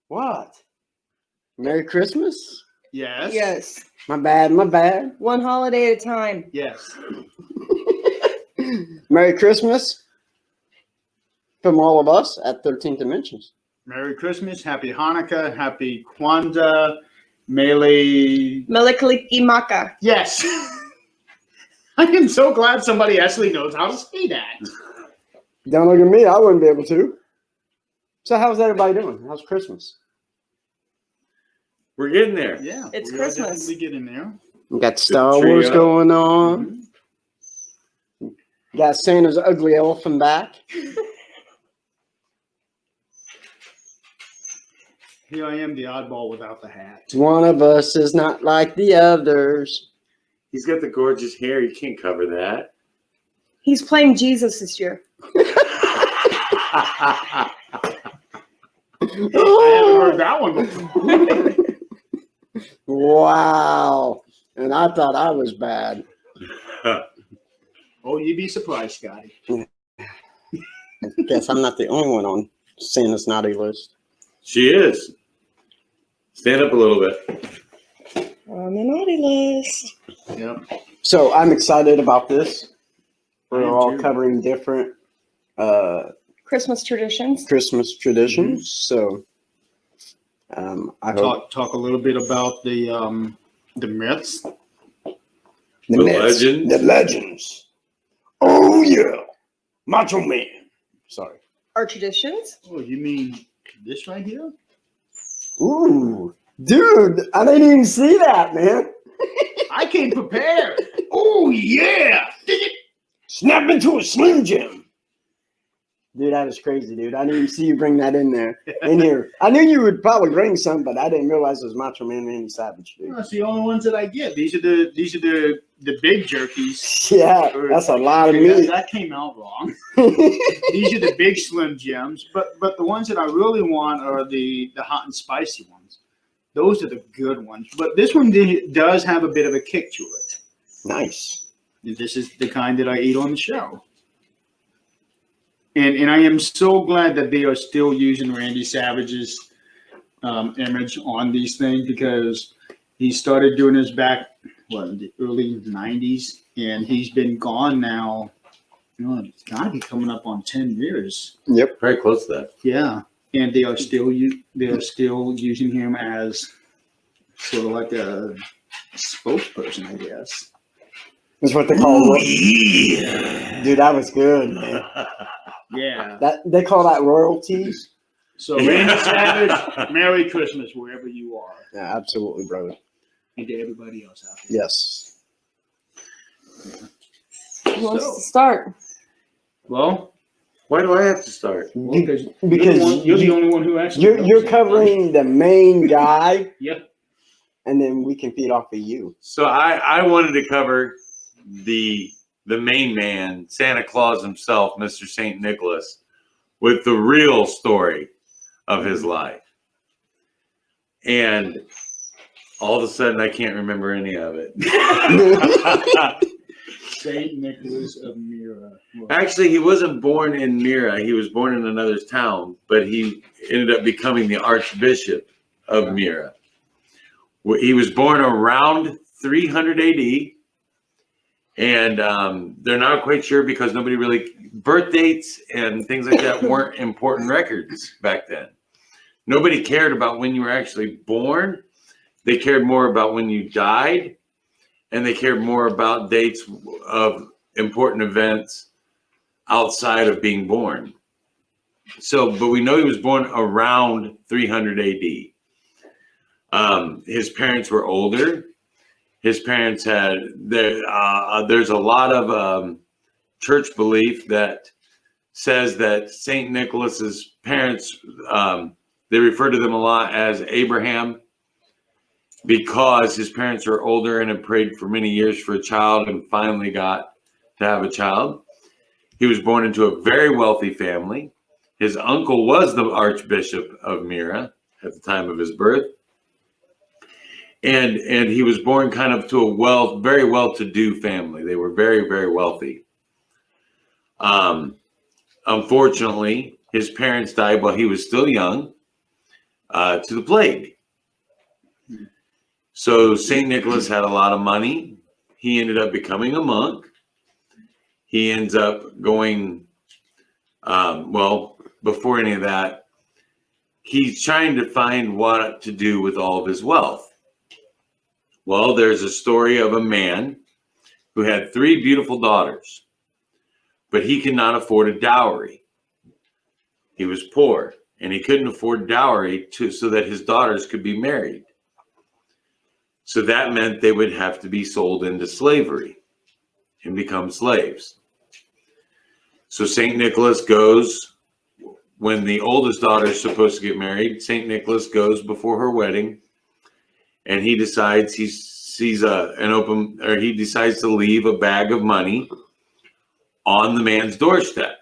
What? Merry Christmas? Yes. Yes. My bad. One holiday at a time. Yes. Merry Christmas from all of us at 13 Dimensions. Merry Christmas, Happy Hanukkah, Happy Kwanzaa, Mele. Melikalikimaka. Yes. I am so glad somebody actually knows how to say that. Don't look at me. I wouldn't be able to. So how's everybody doing? How's Christmas? We're getting there. Yeah. It's we are Christmas. definitely getting there. We got Star tree Wars up. going on. Mhm. Got Santa's ugly elephant back. Here I am, the oddball without the hat. One of us is not like the others. He's got the gorgeous hair. You can't cover that. He's playing Jesus this year. I haven't heard that one before. Wow. And I thought I was bad. Oh, you'd be surprised, Scotty. I guess I'm not the only one on Santa's naughty list. She is. Stand up a little bit. On the naughty list. Yep. So I'm excited about this. I We're am all too. covering different Christmas traditions. Christmas traditions. So I hope Talk a little bit about the myths. the legends. The legends. Oh yeah. Macho Man. Sorry. Our traditions. Oh, you mean this right here? Ooh. Dude, I didn't even see that, man. I came prepared. Oh yeah. Snap into a Slim Jim. Dude, that was crazy, dude. I didn't even see you bring that in there. In here. I knew you would probably bring some, but I didn't realize it was Macho Man Randy Savage, dude. That's the only ones that I get. These are the big jerkies. Yeah, that's a lot of Okay, meat. that came out wrong. These are the big Slim Jims, but the ones that I really want are the hot and spicy ones. Those are the good ones. But this one does have a bit of a kick to it. Nice. This is the kind that I eat on the show. And I am so glad that they are still using Randy Savage's image on these things, because he started doing this back in the early 90s, and he's been gone now. It's got to be coming up on 10 years. Yep. Very close to that. Yeah, and they are still using him as sort of like a spokesperson, I guess. That's what they call it. Yeah. Dude, that was good, man. Yeah. That they call that royalties. So Randy Savage, Merry Christmas wherever you are, Yeah, absolutely, brother. and to everybody else out there. Yes. Who wants So- to start? Well, Why do I have to start? because Because you're the only one who actually you're knows it. covering the main guy, Yep. and then we can feed off of you. So I wanted to cover the main man, Santa Claus himself, Mr. St. Nicholas, with the real story of his life. And all of a sudden, I can't remember any of it. Saint Nicholas of Myra. Actually, he wasn't born in Myra. He was born in another town, but he ended up becoming the Archbishop of Myra. He was born around 300 AD. And they're not quite sure, because nobody really, birth dates and things like that weren't important records back then. Nobody cared about when you were actually born. They cared more about when you died, and they cared more about dates of important events outside of being born. So, but we know he was born around 300 AD. His parents were older. His parents had, there's a lot of church belief that says that St. Nicholas's parents, they refer to them a lot as Abraham, because his parents were older and had prayed for many years for a child and finally got to have a child. He was born into a very wealthy family. His uncle was the Archbishop of Myra at the time of his birth. And he was born kind of to a very well-to-do family. They were very, very wealthy. Unfortunately, his parents died while he was still young. to the plague. So St. Nicholas had a lot of money. He ended up becoming a monk. He ends up going, well, before any of that, he's trying to find what to do with all of his wealth. Well, there's a story of a man who had 3 beautiful daughters, but he could not afford a dowry. He was poor, and he couldn't afford dowry so that his daughters could be married. So that meant they would have to be sold into slavery and become slaves. So St. Nicholas goes, when the oldest daughter is supposed to get married, St. Nicholas goes before her wedding, and he decides he decides to leave a bag of money on the man's doorstep.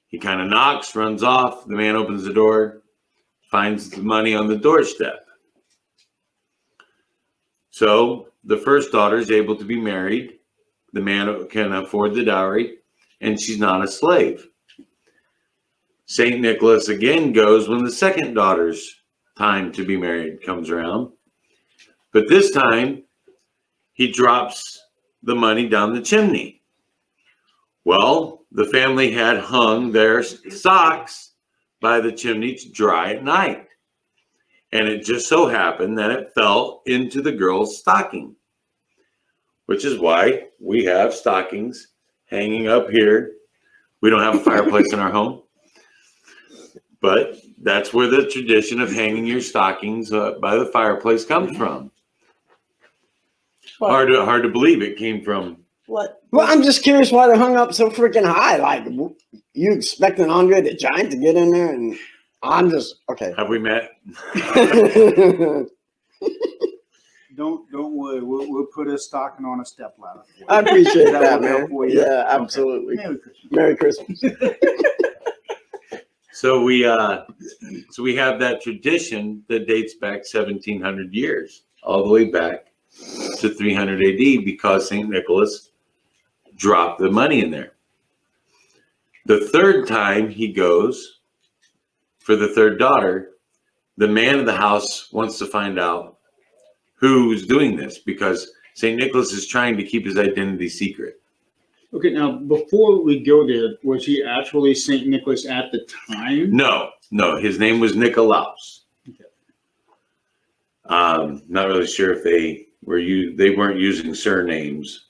He kind of knocks, runs off. The man opens the door, finds the money on the doorstep. So the first daughter is able to be married. The man can afford the dowry, and she's not a slave. St. Nicholas again goes when the second daughter's time to be married comes around. But this time, he drops the money down the chimney. Well, the family had hung their socks by the chimney to dry at night. And it just so happened that it fell into the girl's stocking, which is why we have stockings hanging up here. We don't have a fireplace in our home, but that's where the tradition of hanging your stockings by the fireplace comes from. What? Hard to believe it came from. What? Well, I'm just curious why they're hung up so freaking high. Like, you expecting Andre the Giant to get in there? And I'm just, okay. Have we met? Don't worry. We'll put a stocking on a stepladder. for you. I appreciate that, That will man. help for you. Yeah, absolutely. Merry Christmas. Merry Christmas. So we have that tradition that dates back 1,700 years, all the way back to 300 AD, because St. Nicholas dropped the money in there. The third time he goes for the third daughter, the man of the house wants to find out who's doing this, because St. Nicholas is trying to keep his identity secret. Okay, now before we go there, was he actually St. Nicholas at the time? No, his name was Nicolaus. Okay. Not really sure if they weren't using surnames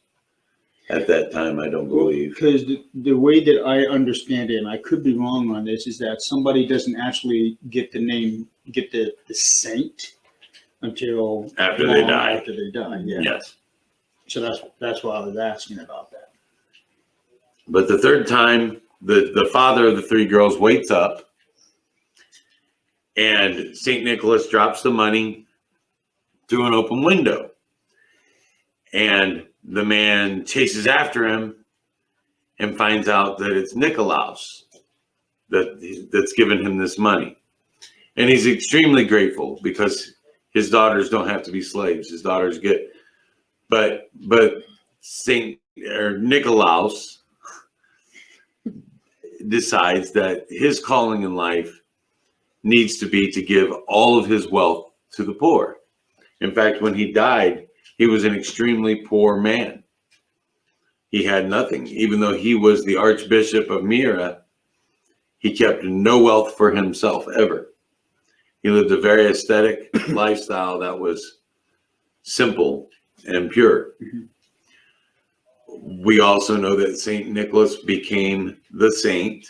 at that time, I don't believe. Because the way that I understand it, and I could be wrong on this, is that somebody doesn't actually get the saint until After they long die. After they die, yeah. Yes. So that's why I was asking about that. But the third time, the father of the 3 girls waits up, and St. Nicholas drops the money through an open window. And the man chases after him and finds out that it's Nicolaus that's given him this money. And he's extremely grateful because his daughters don't have to be slaves. His daughters get, but Nicolaus decides that his calling in life needs to be to give all of his wealth to the poor. In fact, when he died, he was an extremely poor man. He had nothing. Even though he was the Archbishop of Myra, he kept no wealth for himself ever. He lived a very aesthetic lifestyle that was simple and pure. We also know that St. Nicholas became the saint,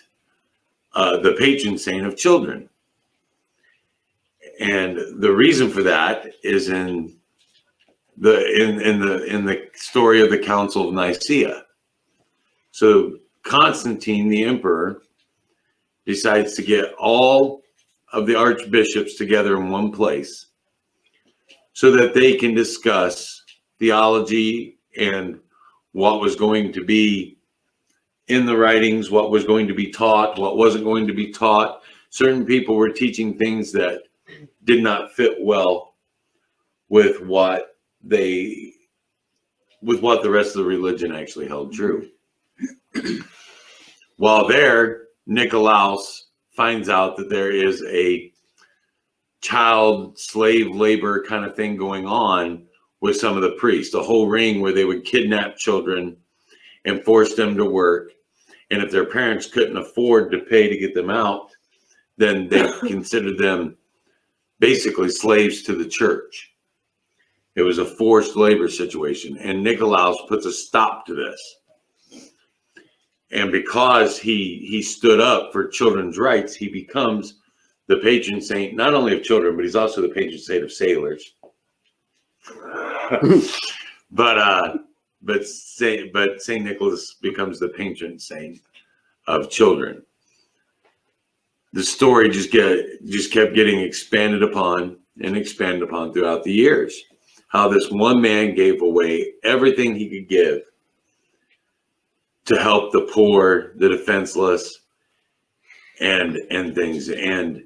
the patron saint of children. And the reason for that is in the story of the Council of Nicaea. So Constantine, the emperor, decides to get all of the archbishops together in one place so that they can discuss theology and what was going to be in the writings, what was going to be taught, what wasn't going to be taught. Certain people were teaching things that did not fit well with what the rest of the religion actually held true. While there, Nicolaus finds out that there is a child slave labor kind of thing going on with some of the priests, a whole ring where they would kidnap children and force them to work. And if their parents couldn't afford to pay to get them out, then they considered them basically slaves to the church. It was a forced labor situation. And Nicolaus puts a stop to this. And because he stood up for children's rights, he becomes the patron saint, not only of children, but he's also the patron saint of sailors. but Saint Nicholas becomes the patron saint of children. The story just kept getting expanded upon throughout the years. How this one man gave away everything he could give to help the poor, the defenseless, and things. And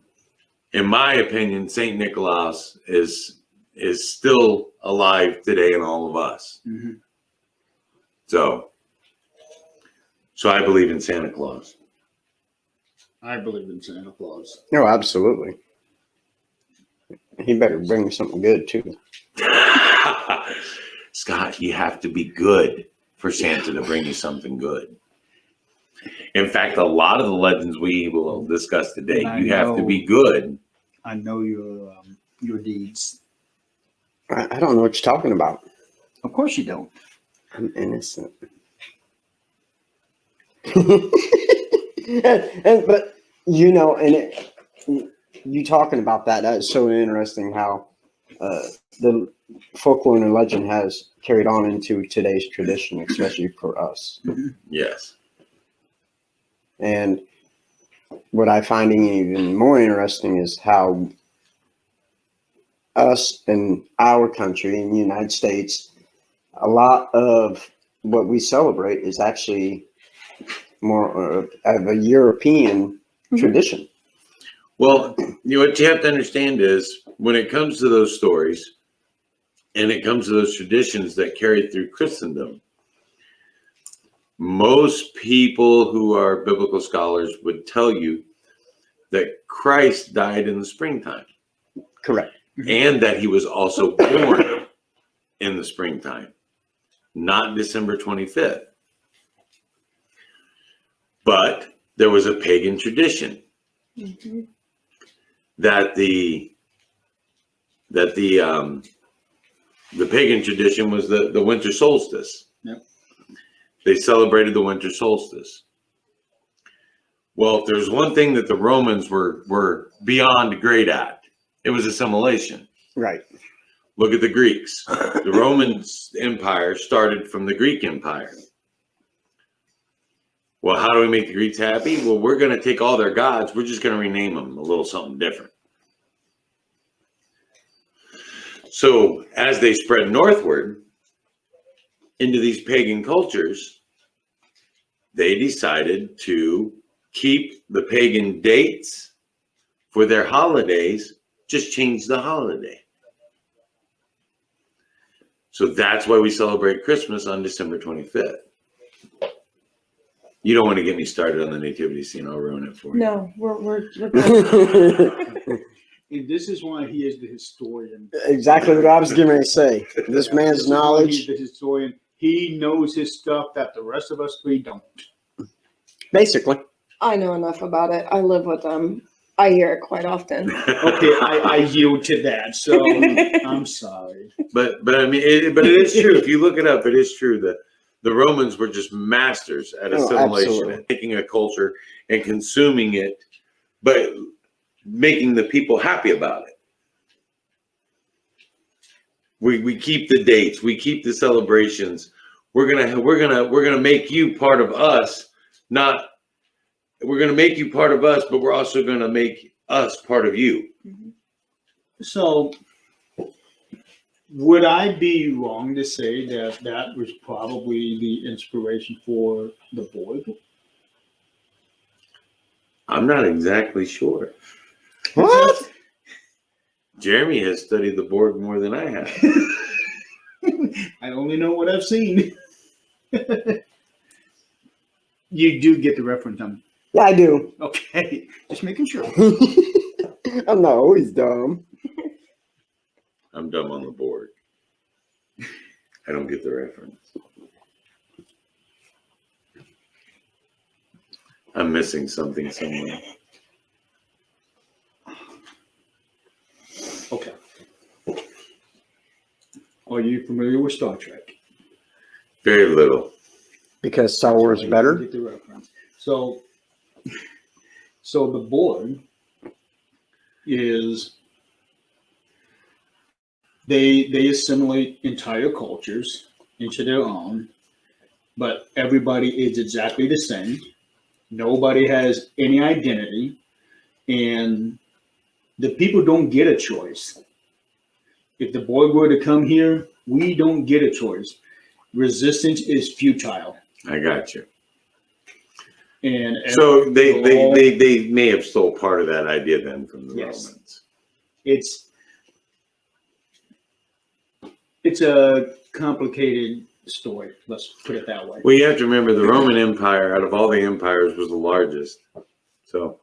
in my opinion, Saint Nicholas is still alive today in all of us. Mm-hmm. So I believe in Santa Claus. I believe in Santa Claus. No, absolutely. He better bring me something good too. Scott, you have to be good for Santa to bring you something good. In fact, a lot of the legends we will discuss today, you have to be good. I know your deeds. I don't know what you're talking about. Of course you don't. I'm innocent. But you know, you talking about that is so interesting how the folklore and legend has carried on into today's tradition, especially for us. Yes. And what I find even more interesting is how us in our country, in the United States, a lot of what we celebrate is actually more of a European tradition. Well, what you have to understand is when it comes to those stories and it comes to those traditions that carry through Christendom, most people who are biblical scholars would tell you that Christ died in the springtime. Correct. And that he was also born in the springtime, not December 25th. But there was a pagan tradition that the pagan tradition was the winter solstice. Yep. They celebrated the winter solstice. Well, if there's one thing that the Romans were beyond great at, it was assimilation. Right. Look at the Greeks. The Roman Empire started from the Greek Empire. Well, how do we make the Greeks happy? Well, we're going to take all their gods. We're just going to rename them a little something different. So as they spread northward into these pagan cultures, they decided to keep the pagan dates for their holidays, just change the holiday. So that's why we celebrate Christmas on December 25th. You don't want to get me started on the nativity scene. I'll ruin it for you. No, we're good. And this is why he is the historian. Exactly what I was getting ready to say. This man's This is why knowledge. He's the historian. He knows his stuff that the rest of us, we don't. Basically. I know enough about it. I live with them. I hear it quite often. Okay, I yield to that. So I'm sorry. But I mean, it is true. If you look it up, it is true that the Romans were just masters at assimilation, absolutely. at taking a culture and consuming it, but making the people happy about it. We keep the dates, we keep the celebrations. We're gonna make you part of us. We're gonna make you part of us, but we're also gonna make us part of you. So would I be wrong to say that that was probably the inspiration for the Borg? I'm not exactly sure. What? Jeremy has studied the Borg more than I have. I only know what I've seen. You do get the reference. Yeah, I do. Okay, just making sure. I'm not always dumb. I'm dumb on the board. I don't get the reference. I'm missing something somewhere. Okay. Are you familiar with Star Trek? Very little. Because Star Wars is better. Get the reference. So the Borg is they assimilate entire cultures into their own, but everybody is exactly the same. Nobody has any identity, and the people don't get a choice. If the Borg were to come here, we don't get a choice. Resistance is futile. I got you. And So they may have stole part of that idea then from the Yes. Romans. it's a complicated story. Let's put it that way. Well, you have to remember the Roman Empire, out of all the empires, was the largest. So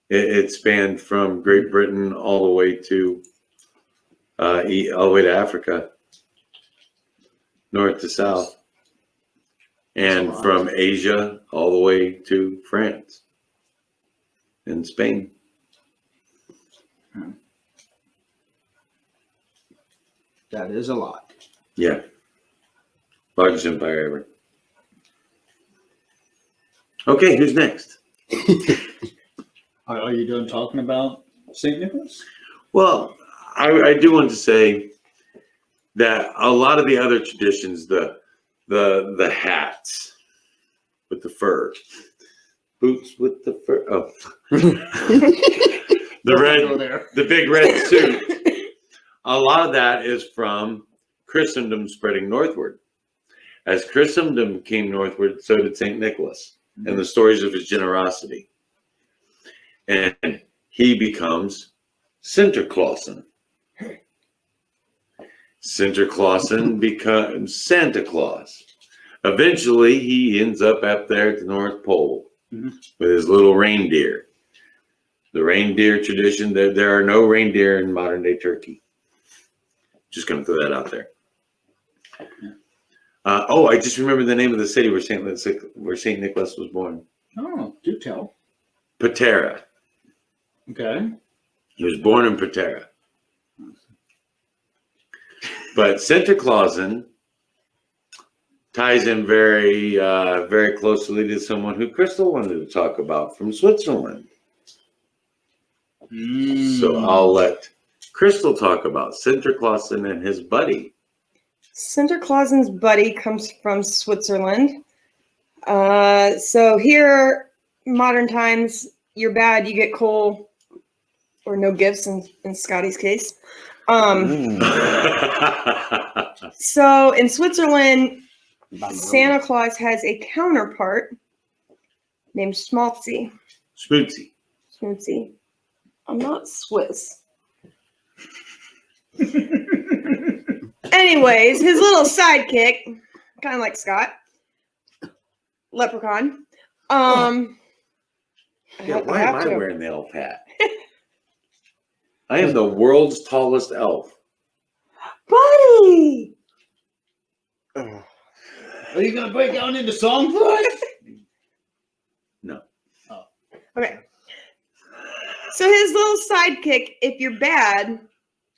it spanned from Great Britain all the way to Africa, north to south, and That's a lot. from Asia all the way to France and Spain. That is a lot. Yeah, largest empire ever. Okay, who's next? Are you done talking about St. Nicholas? Well, I do want to say that a lot of the other traditions, the hats with the fur, boots with the fur, the big red suit. A lot of that is from Christendom spreading northward. As Christendom came northward, so did St. Nicholas and the stories of his generosity. And he becomes Sinterklaasen. Sinterklaasen becomes Santa Claus. Eventually, he ends up there at the North Pole with his little reindeer. The reindeer tradition, there are no reindeer in modern day Turkey. Just going to throw that out there. I just remember the name of the city where St. Nicholas was born. Oh, do tell. Patara. Okay. He was born in Patara. But Sinterklaasen ties in very, very closely to someone who Crystal wanted to talk about from Switzerland. So I'll let Crystal talk about Sinterklaasen and his buddy. Sinterklaasen's buddy comes from Switzerland. So here, modern times, you're bad, you get coal, or no gifts in Scotty's case. So in Switzerland, Santa Claus has a counterpart named Schmaltzy. Smootsy. I'm not Swiss. Anyways, his little sidekick, kind of like Scott, leprechaun. Yeah, why am I wearing the elf hat? I am the world's tallest elf. Buddy! Are you going to break down into song for us? No. Oh. Okay. So his little sidekick, if you're bad,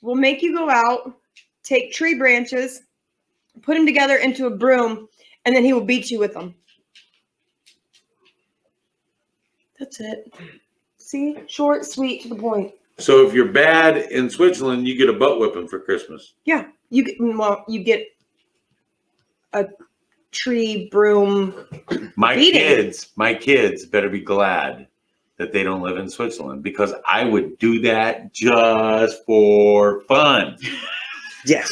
will make you go out, take tree branches, put them together into a broom, and then he will beat you with them. That's it. See? Short, sweet, to the point. So if you're bad in Switzerland, you get a butt whipping for Christmas. Yeah. You get a tree broom. My Beating. kids better be glad that they don't live in Switzerland, because I would do that just for fun. Yes.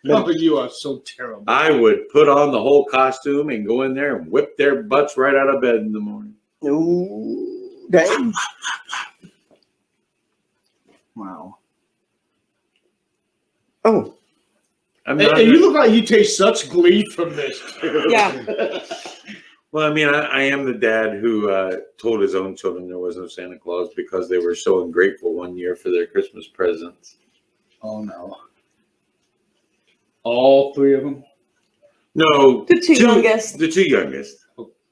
Oh, you are so terrible. I would put on the whole costume and go in there and whip their butts right out of bed in the morning. Ooh, dang. Wow. Oh, I'm And not you look like you take such glee from this. Too. Yeah. Well, I mean, I am the dad who told his own children there was no Santa Claus because they were so ungrateful one year for their Christmas presents. Oh no. All three of them? No, The two youngest. The two youngest.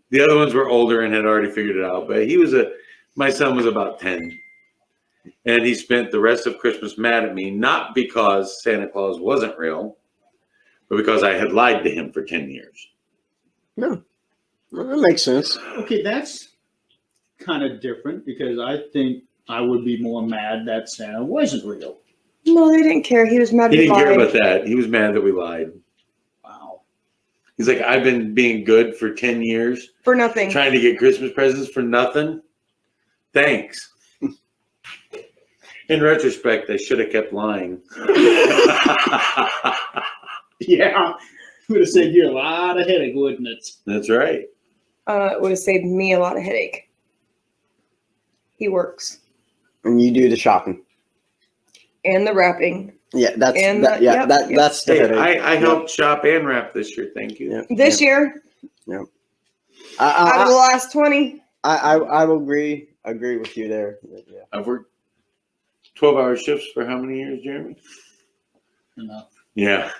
The other ones were older and had already figured it out. But my son was about 10. And he spent the rest of Christmas mad at me, not because Santa Claus wasn't real, but because I had lied to him for 10 years. No, that makes sense. Okay, that's kind of different because I think I would be more mad that Santa wasn't real. No, they didn't care. He was mad. He we didn't care lied. about that. He was mad that we lied. Wow. He's like, I've been being good for 10 years, For nothing. trying to get Christmas presents for nothing. Thanks. In retrospect, I should have kept lying. Yeah. Would have saved you a lot of headache, wouldn't it? That's right. It would have saved me a lot of headache. He works. And you do the shopping. And the wrapping. Yeah, that's And that, the- yeah, yep, that yep. that's the Hey, headache. I helped shop and wrap this year. Thank you. Yeah. This year, out of the I, last 20. I will agree with you there. Yeah. I've worked 12-hour shifts for how many years, Jeremy? Enough. Yeah.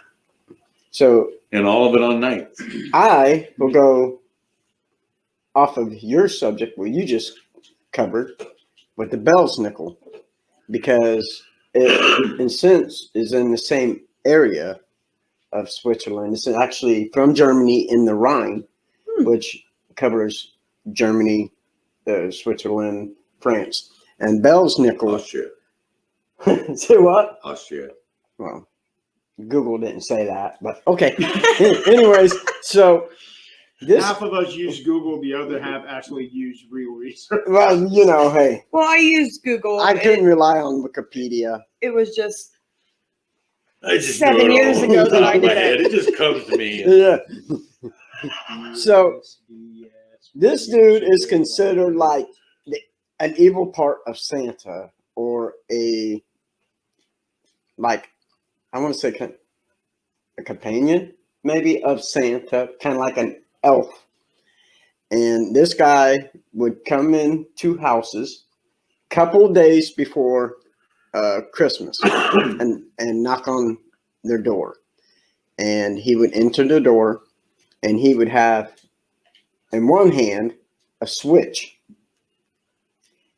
So And all of it on nights. I will go off of your subject, what you just covered, with the Bell's nickel, because it, in a sense, is in the same area of Switzerland. It's actually from Germany in the Rhine, which covers Germany, Switzerland, France. And Bell's nickel. Austria. Say what? Austria. Well, Google didn't say that, but okay. Anyways, so this, Half of us use Google, the other half actually use real research. well, you know, hey, Well, I used Google. I couldn't rely on Wikipedia. It was just I just 7 know it years all ago off the that top I of my did it. head. It just comes to me. Yeah. So, this dude is considered like an evil part of Santa, or I want to say a companion, maybe, of Santa, kind of like an elf. And this guy would come in to houses couple days before Christmas and knock on their door. And he would enter the door, and he would have in one hand a switch,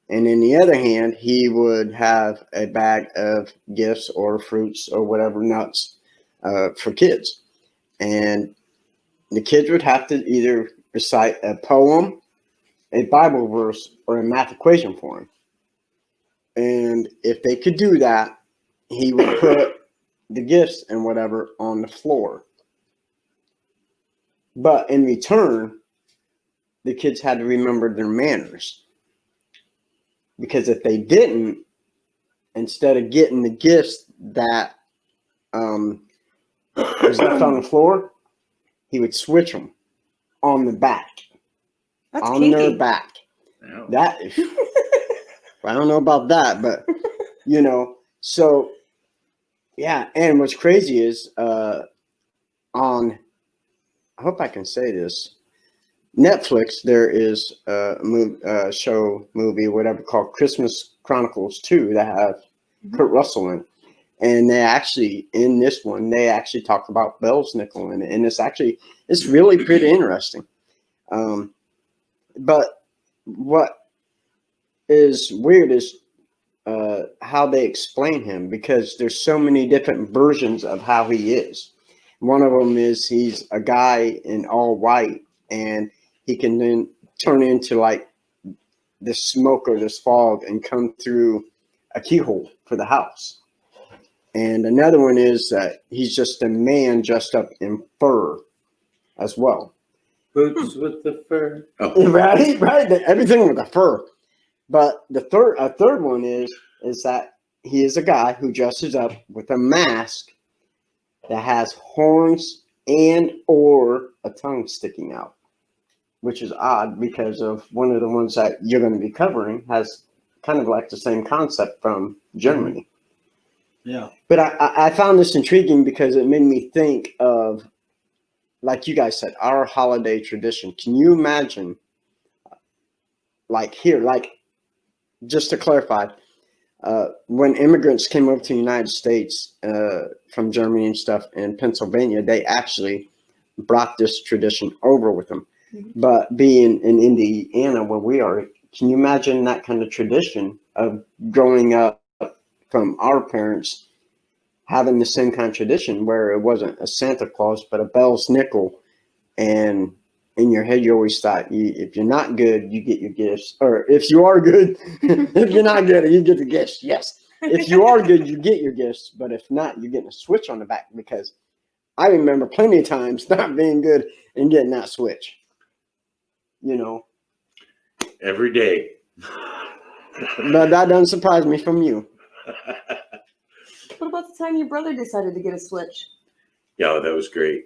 and in the other hand he would have a bag of gifts or fruits or whatever, nuts, for kids. And the kids would have to either recite a poem, a Bible verse, or a math equation for him. And if they could do that, he would put the gifts and whatever on the floor. But in return, the kids had to remember their manners. Because if they didn't, instead of getting the gifts that was left on the floor, he would switch them on the back. that's on kinky. their back. Yeah. That, I don't know about that, but, you know, so, yeah. And what's crazy is on, I hope I can say this, Netflix, there is a movie, whatever, called Christmas Chronicles 2 that have Kurt Russell in it. And they actually, in this one, they actually talk about Bell's nickel in it. And it's really pretty interesting. But what is weird is how they explain him, because there's so many different versions of how he is. One of them is he's a guy in all white, and he can then turn into like this smoke or this fog and come through a keyhole for the house. And another one is that he's just a man dressed up in fur as well. Boots with the fur. Oh. Right. Everything with the fur. But a third one is that he is a guy who dresses up with a mask that has horns and or a tongue sticking out, which is odd because of one of the ones that you're going to be covering has kind of like the same concept from Germany. Yeah. But I found this intriguing because it made me think of like you guys said, our holiday tradition. Can you imagine, like here, like just to clarify, when immigrants came over to the United States from Germany and stuff in Pennsylvania, they actually brought this tradition over with them. Mhm. But being in Indiana, where we are, can you imagine that kind of tradition of growing up from our parents having the same kind of tradition where it wasn't a Santa Claus, but a Bell's nickel, and in your head you always thought, if you're not good, you get your gifts, or if you are good, if you're not good, you get the gifts. Yes, if you are good, you get your gifts, but if not, you're getting a switch on the back. Because I remember plenty of times not being good and getting that switch. You know, Every day. but that doesn't surprise me from you. What about the time your brother decided to get a Switch? Yeah, that was great.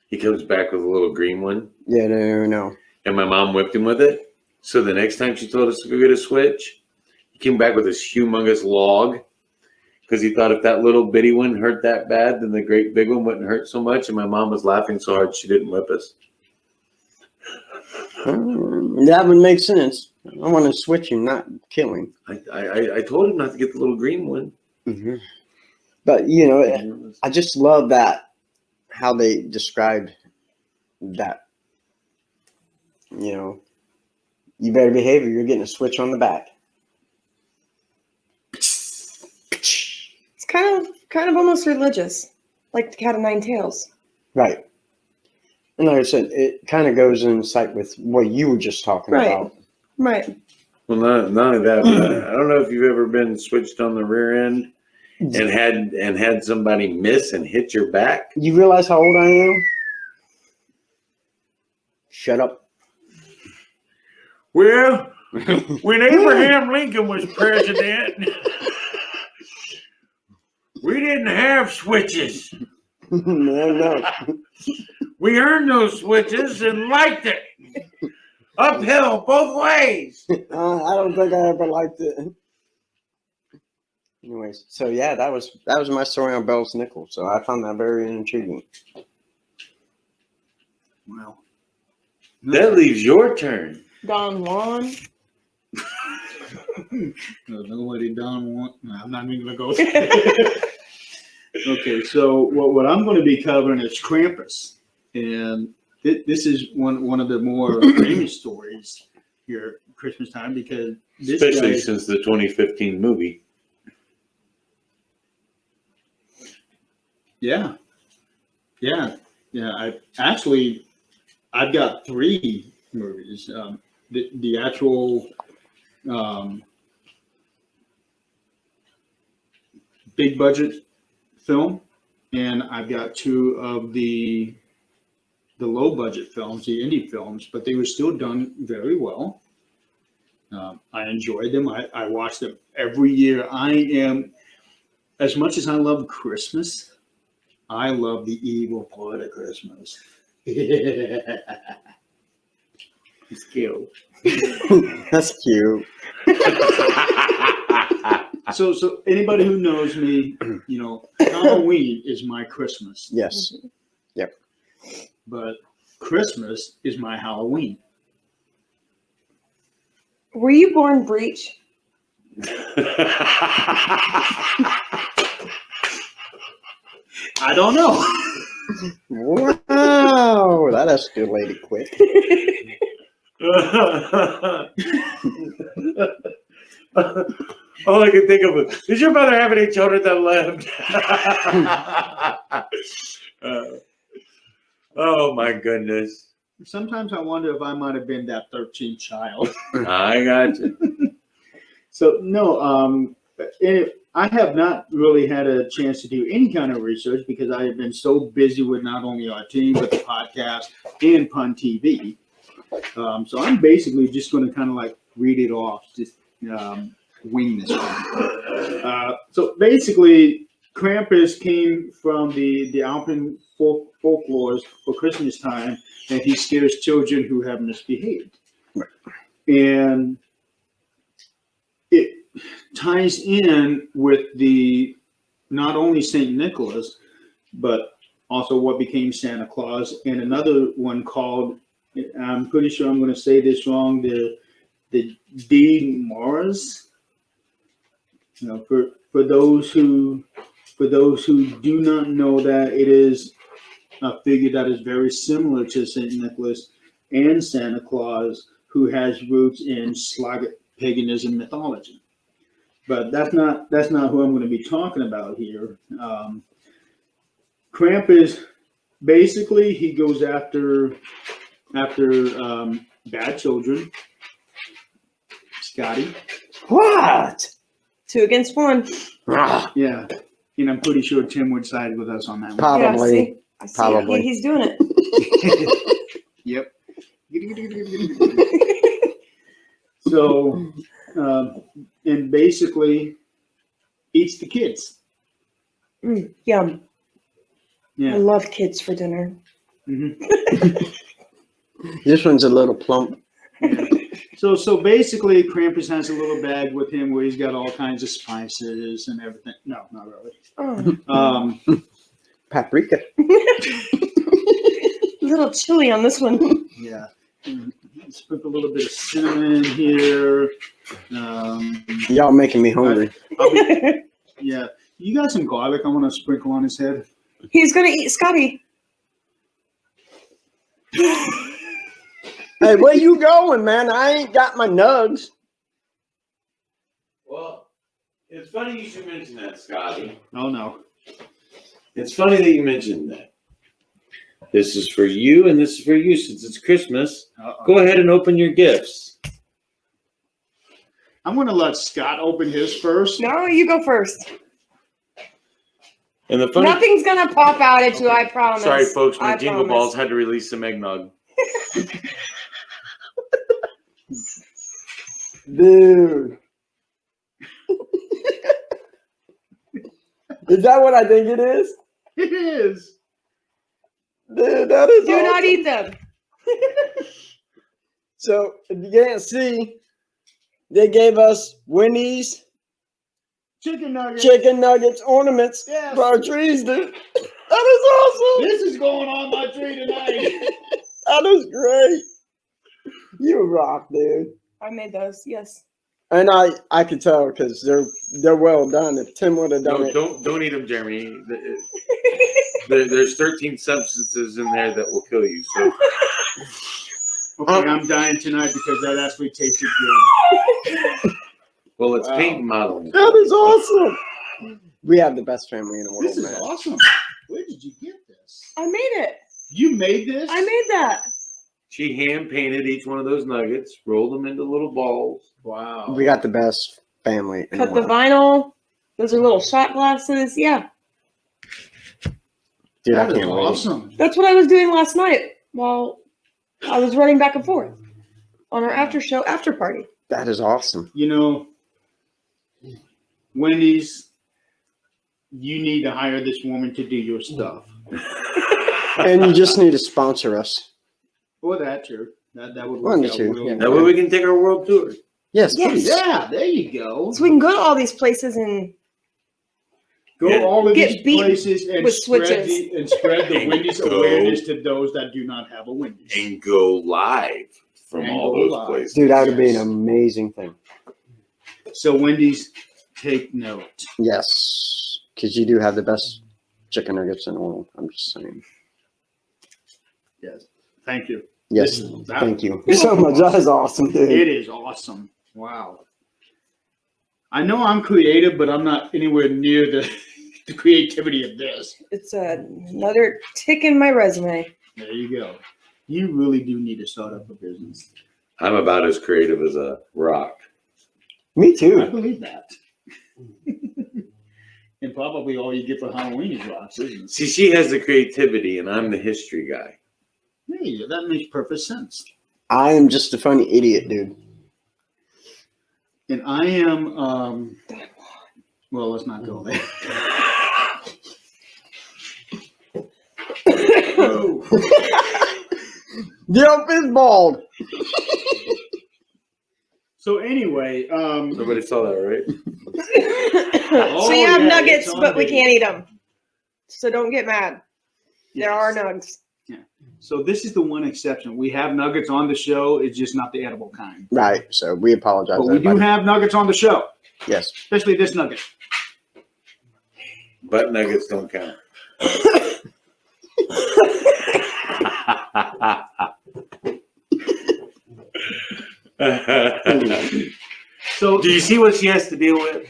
He comes back with a little green one, Yeah, no. and my mom whipped him with it. So the next time she told us to go get a Switch, he came back with this humongous log because he thought if that little bitty one hurt that bad, then the great big one wouldn't hurt so much. And my mom was laughing so hard she didn't whip us. That would make sense. I want to switch him, not kill him. I told him not to get the little green one. Mm-hmm. But you know, I just love that how they described that. You know, you better behave or you're getting a switch on the back. It's kind of almost religious, like the Cat of Nine Tails. Right. And like I said, it kind of goes in sight with what you were just talking Right. about. Right. Well, not only that, but I don't know if you've ever been switched on the rear end and had somebody miss and hit your back. You realize how old I am? Shut up. Well, when Abraham Lincoln was president, we didn't have switches. No. We earned those switches and liked it. Uphill both ways. I don't think I ever liked it. Anyways, so yeah, that was my story on Bell's nickel. So I found that very intriguing. Wow. That leaves your turn. Don Juan. No, nobody done want. No, I'm not even gonna go. Okay, so what I'm going to be covering is Krampus, and this is one of the more famous stories here at Christmas time because this Especially guy, since the 2015 movie. yeah. I've got 3 movies. The actual big budget film, and I've got 2 of the low budget films, the indie films, but they were still done very well. I enjoyed them. I watch them every year. As much as I love Christmas, I love the evil part of Christmas. It's cute. That's cute. So anybody who knows me, you know, Halloween is my Christmas, Yes. but Christmas is my Halloween. Were you born Breach? I don't know. Wow, that escalated quick. All I can think of is, did your mother have any children that left? Oh my goodness. Sometimes I wonder if I might have been that 13th child. I got you. So no, I have not really had a chance to do any kind of research because I have been so busy with not only our team but the podcast and Pun TV. So I'm basically just going to kind of like read it off, just wing this one. So basically, Krampus came from the Alpen folklore for Christmas time, and he scares children who have misbehaved. Right. And it ties in with the not only St. Nicholas, but also what became Santa Claus, and another one called, I'm pretty sure I'm going to say this wrong, the D. Morris. You know, for those who do not know that, it is a figure that is very similar to Saint Nicholas and Santa Claus, who has roots in Slavic paganism mythology. But that's not who I'm going to be talking about here. Krampus, basically, he goes after bad children. Scotty, What? 2 against 1. Ah, yeah, and I'm pretty sure Tim would side with us on that one. Probably. Yeah, see? I see. Probably. He's doing it. Yep. So, and basically eats the kids. Yum. I Yeah. love kids for dinner. This one's a little plump. So basically, Krampus has a little bag with him where he's got all kinds of spices and everything. No, not really. Oh, Paprika. a little chilly on this one. Yeah. Sprinkle a little bit of cinnamon here. Y'all making me hungry. Yeah. You got some garlic I want to sprinkle on his head? He's gonna eat Scotty. Hey, where you going, man? I ain't got my nugs. Well, it's funny you should mention that, Scotty. Oh, no. It's funny that you mentioned that. This is for you, and this is for you since it's Christmas. Uh-oh. Go ahead and open your gifts. I'm going to let Scott open his first. No, you go first. And the funny, Nothing's gonna pop out at you, I promise. sorry folks, my I Jingle promise. Balls had to release some eggnog. Dude. Is that what I think it is? It is. Dude, that is Do not awesome. eat them. So, if you can't see, they gave us Wendy's Chicken nuggets. chicken nuggets ornaments Yes. for our trees, dude. That is awesome. This is going on my tree tonight. That is great. You rock, dude. I made those, yes. And I could tell because they're well done. If Tim would have done No, it, don't eat them, Jeremy. There's 13 substances in there that will kill you. So Okay, I'm dying tonight because that actually tasted good. well, it's Wow. paint and modeling. that is awesome. We have the best family in the world, This is man. awesome. Where did you get this? I made it. You made this? I made that. She hand painted each one of those nuggets, rolled them into little balls. Wow. We got the best family in Cut the the world. vinyl. Those are little shot glasses. Yeah. Dude, I That is can't wait. awesome. That's what I was doing last night while I was running back and forth on our after show after party. That is awesome. You know, Wendy's, you need to hire this woman to do your stuff. And you just need to sponsor us. Or that, too. That would One work or out two, really yeah. That well. way we can take our world tour. Yes, Yes. please. Yeah, there you go. So we can go to all these places and Go Yeah. all of Get these beat places and with spread switches. the And Wendy's go. awareness to those that do not have a Wendy's. And go live from And all go those live. places. Dude, that would be an Yes. amazing thing. So Wendy's, take note. Yes, because you do have the best chicken nuggets in the world. I'm just saying. Yes. Thank you. Yes, That- thank you so much. That is awesome, dude. It is awesome. Wow. I know I'm creative, but I'm not anywhere near the creativity of this. it's another tick in my resume. There you go. You really do need to start up a business. I'm about as creative as a rock. Me I too. believe that. And probably all you get for Halloween is rocks, isn't it? See, she has the creativity, and I'm the history guy. Hey, that makes perfect sense. I am just a funny idiot, dude. And I am, well, let's not go there. Yep, is bald. So anyway, Nobody saw that, right? So you have yeah, nuggets, it's on but we video. can't eat them. So don't get mad. There are nugs. So this is the one exception. We have nuggets on the show. It's just not the edible kind. Right. So we apologize. But we do everybody. have nuggets on the show, Yes. especially this nugget. Butt nuggets don't count. So Do you see what she has to deal with?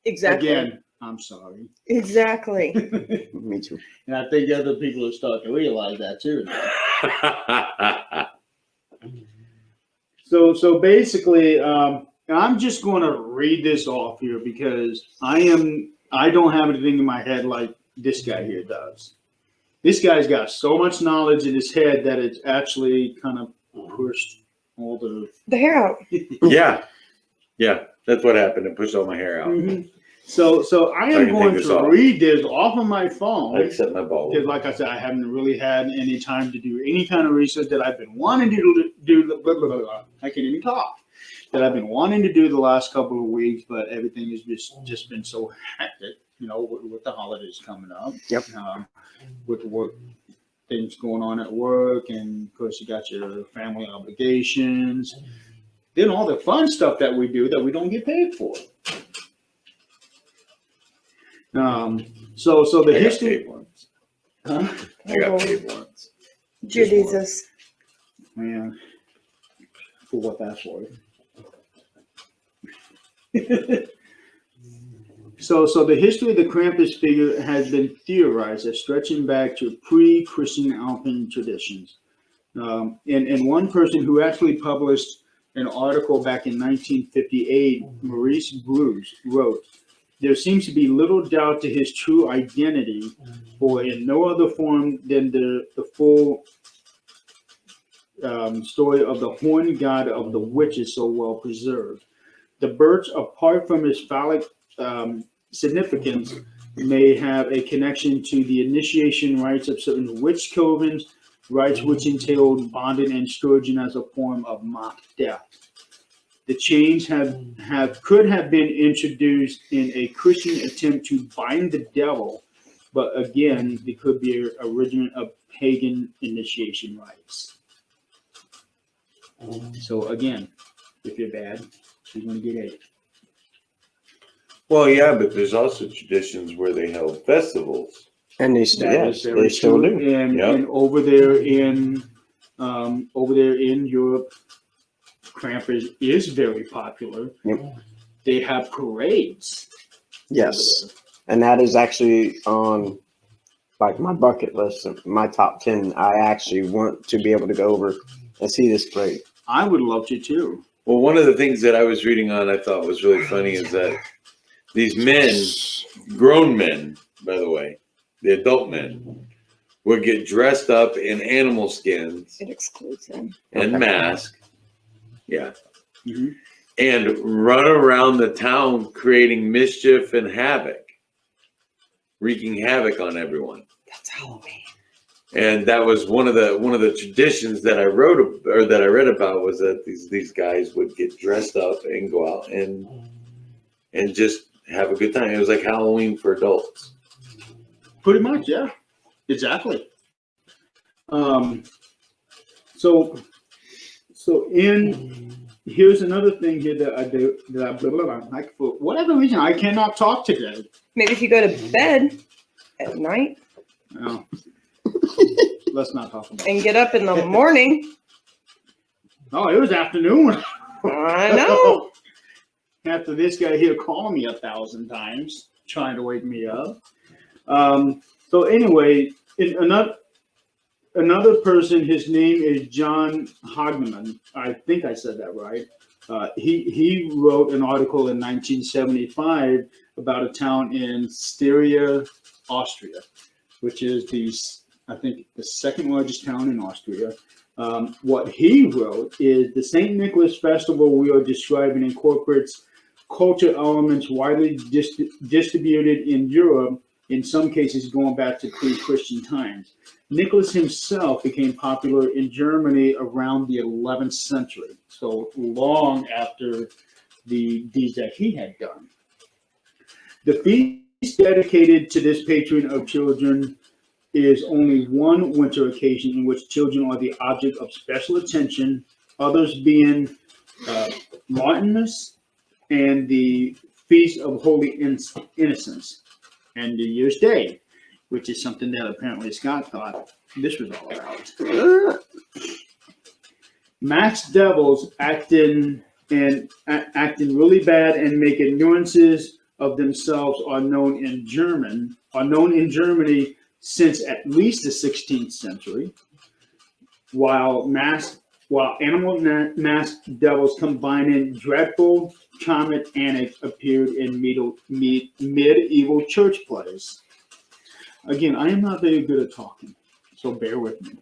Exactly. again, I'm sorry. Exactly. Me too. And I think other people are starting to realize that too. So basically, I'm just going to read this off here because I don't have anything in my head like this guy here does. This guy's got so much knowledge in his head that it's actually kind of pushed all the. The hair out. Yeah, that's what happened. It pushed all my hair out. So I So I am can going take this to off. read this off of my phone. I accept my ball. Because, like I said, I haven't really had any time to do any kind of research that I've been wanting to do. Blah, blah, blah, blah. I can't even talk. That I've been wanting to do the last couple of weeks, but everything has just been so hectic. You know, with the holidays coming up. Yep. With work things going on at work, and of course you got your family obligations. Then all the fun stuff that we do that we don't get paid for. So the I got history. paid once. Huh? I got paid once. Jesus. Man, for what that's worth. So the history of the Krampus figure has been theorized as stretching back to pre-Christian Alpine traditions. And one person who actually published an article back in 1958, Maurice Bruce, wrote, "There seems to be little doubt to his true identity, for in no other form than the full story of the horned god of the witch is so well preserved. The birch, apart from its phallic significance, may have a connection to the initiation rites of certain witch covens, rites which entailed bonding and scourging as a form of mock death. The chains could have been introduced in a Christian attempt to bind the devil, but again, it could be a regiment of pagan initiation rites. So again, if you're bad, you're going to get AIDS. Well, yeah, but there's also traditions where they held festivals. And they still, That yes, is very they still true. do. And, Yep. and over there in Europe, Krampus is very popular. Yep. They have parades. Yes. And that is actually on like my bucket list of my top 10. I actually want to be able to go over and see this parade. I would love to too. Well, one of the things that I was reading on I thought was really funny is that these men, grown men, by the way, the adult men, would get dressed up in animal skins It excludes him. and Okay. mask. Yeah. Mhm. And run around the town creating mischief and havoc, wreaking havoc on everyone. That's Halloween. And that was one of the traditions that I wrote or that I read about was that these guys would get dressed up and go out and just have a good time. It was like Halloween for adults. Pretty much, yeah. Exactly. Here's another thing here that I do that I blah, blah, blah. For whatever reason I cannot talk today. Maybe if you go to bed at night No. Let's not talk about it. and get up in the morning. Oh, it was afternoon. I know. After this guy here calling me 1,000 times, trying to wake me up. So anyway, another person, his name is John Hogneman. I think I said that right. He wrote an article in 1975 about a town in Styria, Austria, which is I think the second largest town in Austria. What he wrote is the St. Nicholas Festival we are describing incorporates culture elements widely distributed in Europe, in some cases going back to pre-Christian times. Nicholas himself became popular in Germany around the 11th century, so long after the deeds that he had done. The feast dedicated to this patron of children is only one winter occasion in which children are the object of special attention, others being Martinmas and the Feast of Holy Innocents and New Year's Day, which is something that apparently Scott thought this was all about. Max Devils acting really bad and making nuances of themselves are known in Germany since at least the 16th century, while animal masked devils combining dreadful comic antics appeared in medieval church plays. Again, I am not very good at talking, so bear with me.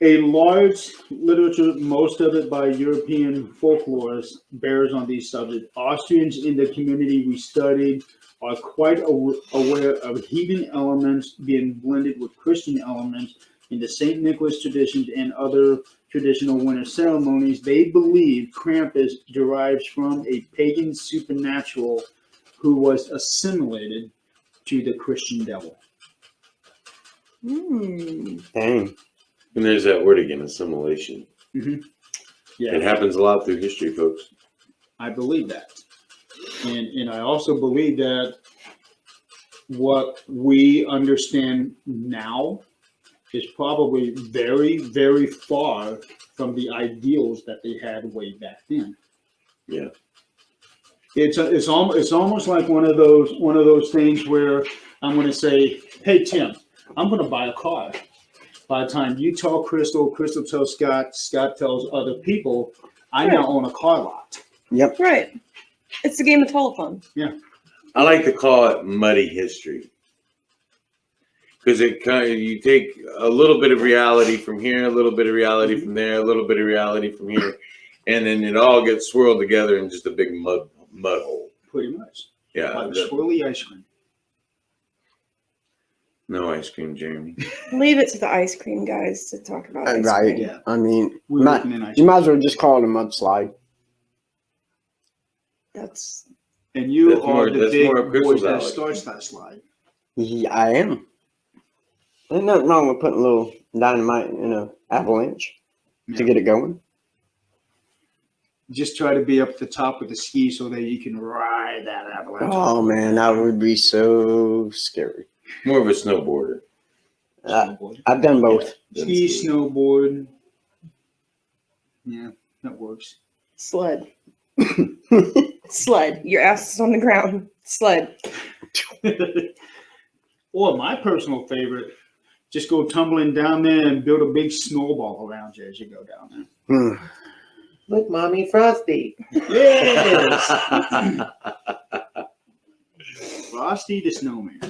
A large literature, most of it by European folklorists, bears on these subjects. Austrians in the community we studied are quite aware of heathen elements being blended with Christian elements in the St. Nicholas traditions and other traditional winter ceremonies. They believe Krampus derives from a pagan supernatural who was assimilated to the Christian devil. Dang. And there's that word again, assimilation. Mm-hmm. Yeah, It happens a lot through history, folks. I believe that. And I also believe that what we understand now is probably very, very far from the ideals that they had way back then. Yeah. It's almost like one of those things where I'm going to say, "Hey Tim, I'm going to buy a car." By the time you tell Crystal, Crystal tells Scott, Scott tells other people, I now own a car lot. Yep. Right. It's a game of telephone. I like to call it muddy history. Because you take a little bit of reality from here, a little bit of reality from there, a little bit of reality from here, and then it all gets swirled together in just a big mud hole. Pretty much. Yeah. Like swirly ice cream. No ice cream, Jeremy. Leave it to the ice cream guys to talk about ice Right. cream. Yeah. I mean, We're looking in ice you cream. might as well just call it a mudslide. That's And you That's are more- the that's big more of Crystal's boy that alley. starts that slide. Yeah, I am. Ain't nothing wrong with putting a little dynamite in an avalanche to get it going. Just try to be up at the top with the ski so that you can ride that avalanche. Oh man, that would be so scary. More of a snowboarder. Snowboard. I've done both. Ski, snowboard. Yeah, that works. sled. Sled. Your ass is on the ground. Sled. Or my personal favorite, just go tumbling down there and build a big snowball around you as you go down there. Look, Mommy, Frosty. Yes! Frosty the Snowman.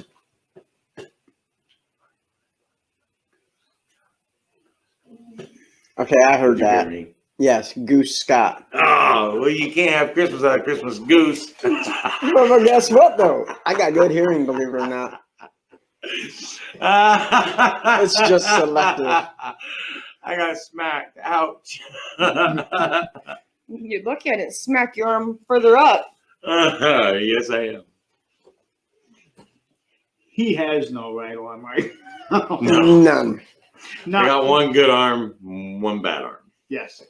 Okay, I heard that. Jeremy. Yes, Goose Scott. Oh, well, you can't have Christmas without a Christmas goose. Well, guess what though? I got good hearing, believe it or not. It's just selective. I got smacked. Ouch. You look at it, smack your arm further up. Yes, I am. He has no right arm right now. No. None. I got one good arm, one bad arm. Yes.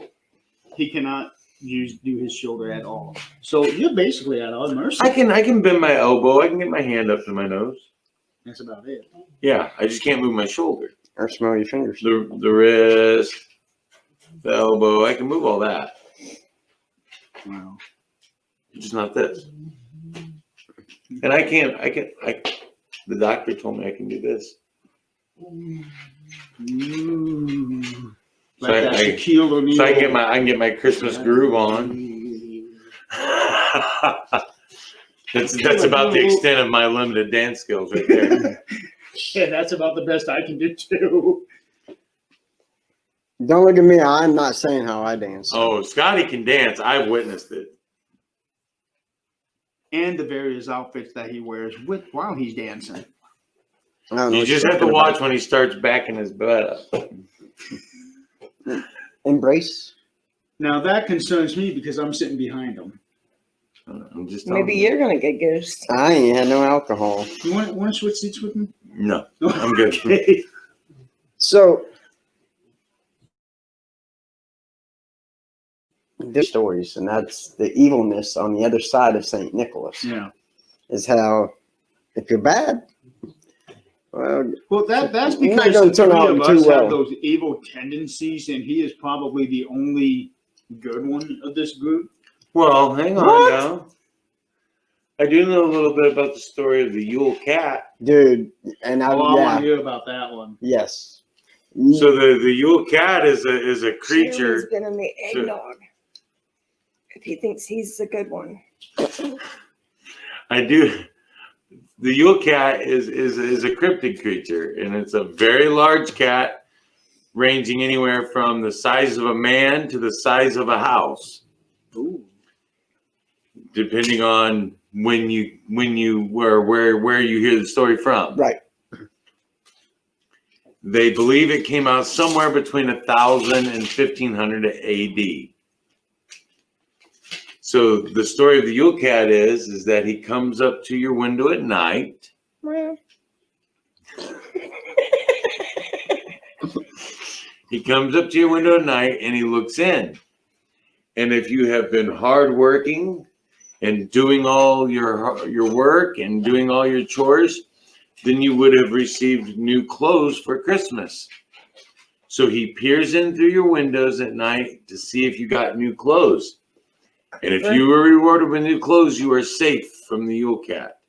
He cannot do his shoulder at all. So you're basically at our mercy. I can bend my elbow. I can get my hand up to my nose. That's about it. Yeah, I just can't move my shoulder. Or smell your fingers. The wrist, the elbow. I can move all that. Wow. Just not this. And the doctor told me I can do this. Like So that I- Shaquille O'Neal. So I can get my Christmas groove on. That's about the extent of my limited dance skills right there. Yeah, that's about the best I can do too. Don't look at me. I'm not saying how I dance. Oh, Scotty can dance. I've witnessed it. And the various outfits that he wears while he's dancing. I don't know You what just you're have to talking watch about. when he starts backing his butt up. Embrace. Now that concerns me because I'm sitting behind him. I'm just telling Maybe you. you're gonna get ghosts. I ain't had no alcohol. You want to switch seats with me? No, I'm good. Okay. So there's stories, and that's the evilness on the other side of Saint Nicholas. Yeah. Is how if you're bad, well, Well, that's You're not because gonna the turn three out of too us well. have those evil tendencies, and he is probably the only good one of this group. Well, hang on What? now. I do know a little bit about the story of the Yule Cat. dude, and I want yeah, to hear about that one. yes. So the Yule Cat is a Jeremy's creature. been in the eggnog. If he thinks he's a good one. I do. The Yule Cat is a cryptid creature, and it's a very large cat, ranging anywhere from the size of a man to the size of a house, Ooh. depending on where you hear the story from. Right. They believe it came out somewhere between 1000 and 1500 AD. So the story of the Yule Cat is that he comes up to your window at night. Well, He comes up to your window at night and he looks in. And if you have been hardworking and doing all your work and doing all your chores, then you would have received new clothes for Christmas. So he peers in through your windows at night to see if you got new clothes. And if you were rewarded with new clothes, you are safe from the Yule Cat.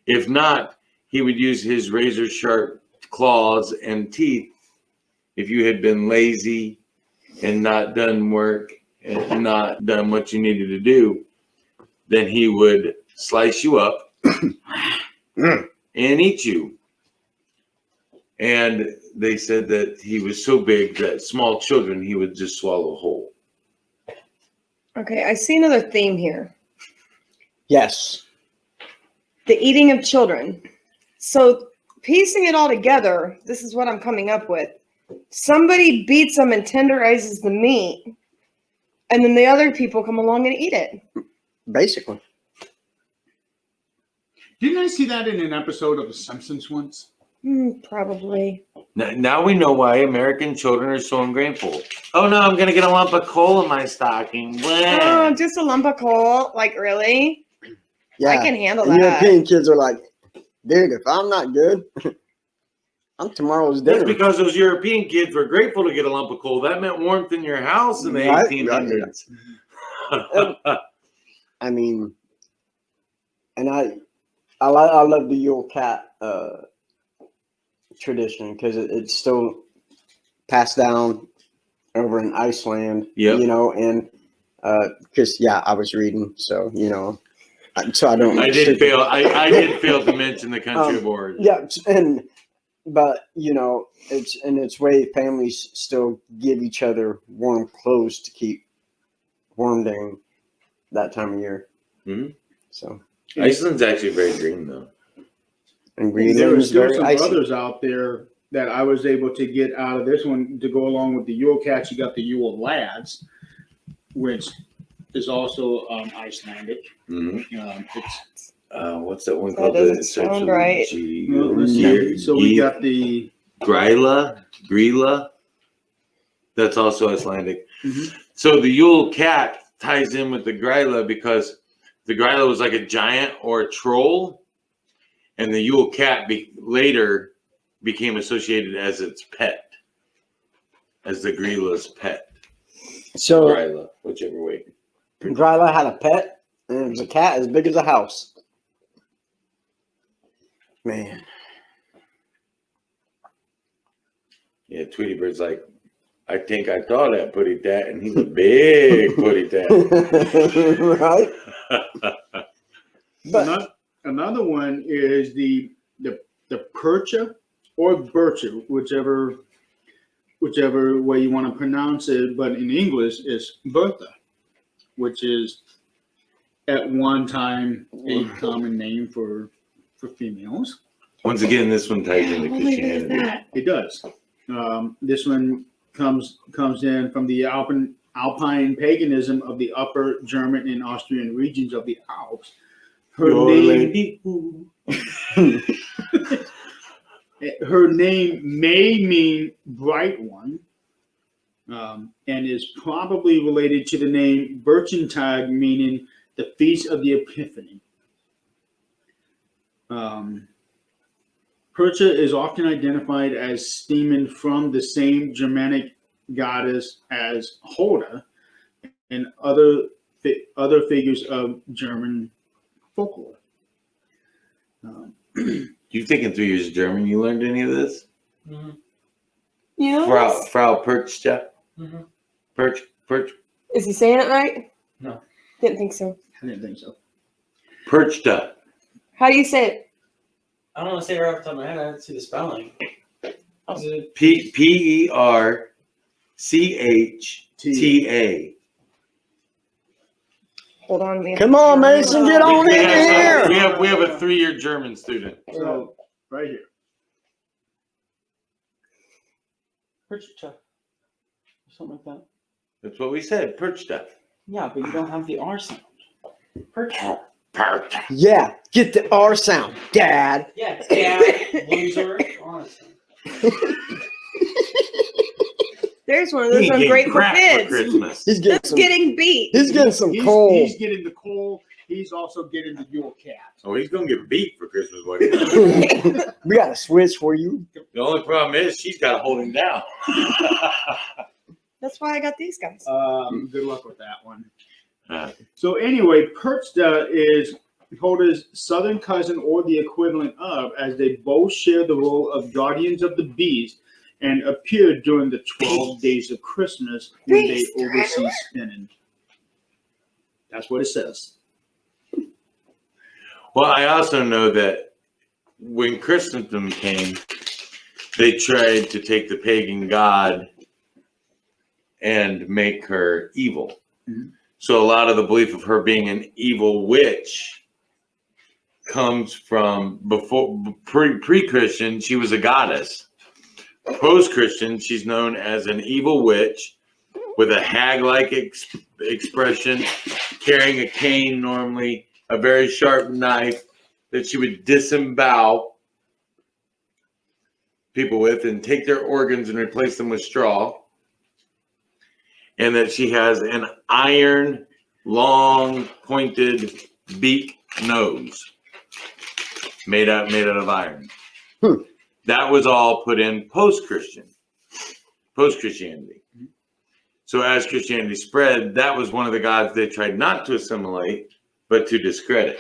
If not, he would use his razor sharp claws and teeth if you had been lazy and not done work and not done what you needed to do. Then he would slice you up and eat you. And they said that he was so big that small children he would just swallow whole. okay, I see another theme here. Yes. The eating of children. So piecing it all together, this is what I'm coming up with. Somebody beats them and tenderizes the meat, and then the other people come along and eat it. Basically. Didn't I see that in an episode of The Simpsons once? Probably. Now we know why American children are so ungrateful. Oh no, I'm gonna get a lump of coal in my stocking. Oh, Blah. just a lump of coal. Like, really? Yeah. I can handle And that. European kids are like, dude, if I'm not good, I'm tomorrow's That's dinner. because those European kids were grateful to get a lump of coal. That meant warmth in your house in the Right, 1800s. I mean, and I love the Yule Cat tradition because it's still passed down over in Iceland. Yep. You know, and because I was reading, so so I don't. I did fail. I did fail to mention the country of origin. Yeah, but it's way families still give each other warm clothes to keep warm during that time of year. Mhm. So Iceland's actually very green though. and There Greenland were is still very some icy. others out there that I was able to get out of this one to go along with the Yule Cats. You got the Yule Lads, which is also Icelandic. Mm-hmm. It's What's that one That called? doesn't It starts sound with a right. G. well, let's see. So we got the Grilla. That's also Icelandic. Mhm. So the Yule Cat ties in with the Grilla because the Grilla was like a giant or a troll, and the Yule Cat later became associated as its pet, as the Grilla's pet. So Grilla, whichever way. Gryla had a pet, and it was a cat as big as a house. Man, Yeah, Tweety Bird's like, I think I saw that putty tat, and he's a big putty tat. right? But another one is the percha or bircha, whichever way you want to pronounce it. But in English, it's Bertha, which is at one time a common name for females. Once again, this one ties into How weird is Christianity. that? It does. This one comes in from the Alpine paganism of the Upper German and Austrian regions of the Alps. Her Your name, lady. her name may mean bright one, and is probably related to the name Berchentag, meaning the Feast of the Epiphany. Percha is often identified as stemming from the same Germanic goddess as Hulda and other figures of German folklore. You thinking 3 years of German? You learned any of this? Mhm. You know Frau Perchta? Mhm. Perch? Is he saying it right? No. Didn't think so. I didn't think so. Perchta. How do you say it? I don't want to say it right off the top of my head. I didn't see the spelling. Is it Perchta. Hold on, man. Come on, Mason, get on in here. We have a 3-year German student. So, right here. Perchta? Or something like that. That's what we said. Perchta. Yeah, but you don't have the R sound. Perchta. Perchta. Yeah, get the R sound, Dad. Yeah, dad, loser, honestly. There's one of He those ain't getting ungrateful crap for kids Christmas. He's getting that's some. getting beat. He's getting some He's coal. getting the coal. He's also getting the Yule Cat. Oh, he's gonna get beat for Christmas. What? The We got a switch for you. only problem is she's got to hold him down. That's why I got these guys. Good luck with that one. Uh, So anyway, Perchta is Hulda's southern cousin or the equivalent of, as they both share the role of guardians of the beast and appear during the 12 days of Christmas when they Beast, they're oversee everywhere. spinning. That's what it says. Well, I also know that when Christendom came, they tried to take the pagan god and make her evil. Mhm. So a lot of the belief of her being an evil witch comes from pre-Christian, she was a goddess. Post-Christian, she's known as an evil witch with a hag-like expression, carrying a cane normally, a very sharp knife that she would disembowel people with and take their organs and replace them with straw. And that she has an iron, long, pointed beak nose made out of iron. That was all put in post-Christianity. So as Christianity spread, that was one of the gods they tried not to assimilate, but to discredit.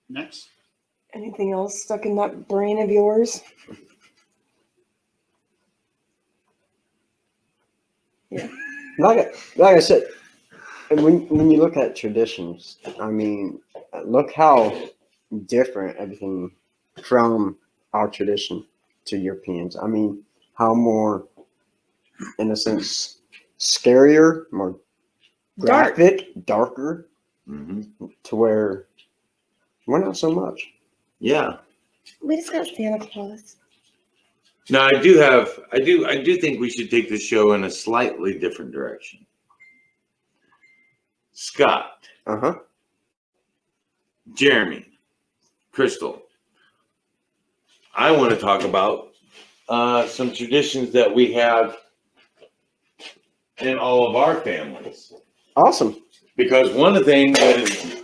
Next. Anything else stuck in that brain of yours? Like I said, when you look at traditions, I mean, look how different everything from our tradition to Europeans. I mean, how more, in a sense, scarier, more Dark. graphic, darker, Mm-hmm. to where we're not so much. Yeah. We just got Santa Claus. No, I do think we should take the show in a slightly different direction. Scott, Uh-huh. Jeremy, Crystal, I want to talk about some traditions that we have in all of our families. Awesome. Because one of the things that is,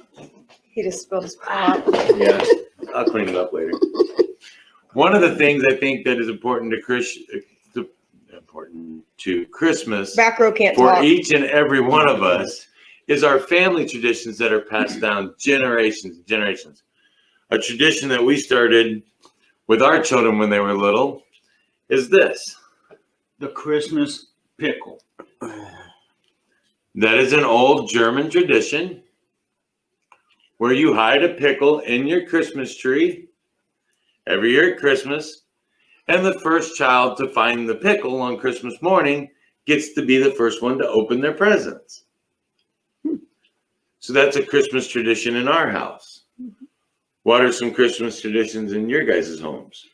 He just spilled his pop. yeah, I'll clean it up later. One of the things I think that is important to Christmas Back row can't for talk. each and every one of us is our family traditions that are passed down generations and generations. A tradition that we started with our children when they were little is this. The Christmas pickle. That is an old German tradition where you hide a pickle in your Christmas tree every year at Christmas, and the first child to find the pickle on Christmas morning gets to be the first one to open their presents. So that's a Christmas tradition in our house. What are some Christmas traditions in your guys' homes?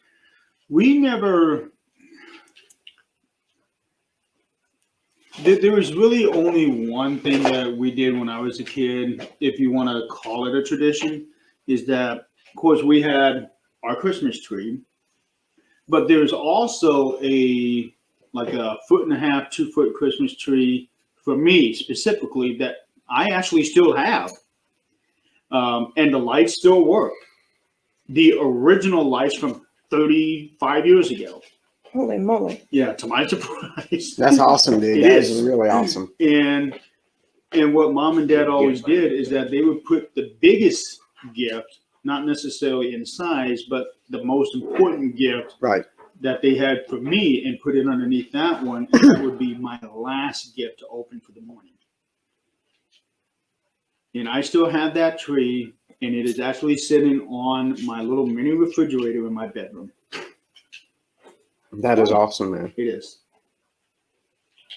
we never. There was really only one thing that we did when I was a kid, if you want to call it a tradition, is that, of course, we had our Christmas tree, but there's also a 1.5 2 foot Christmas tree for me specifically that I actually still have, and the lights still work. The original lights from 35 years ago. Holy moly. Yeah, to my surprise. That's awesome, dude. It That is. is really awesome. And what mom and dad always did is that they would put the biggest gift, not necessarily in size, but the most important gift Right. that they had for me, and put it underneath that one, and that would be my last gift to open for the morning. And I still have that tree, and it is actually sitting on my little mini refrigerator in my bedroom. That is awesome, man. It is.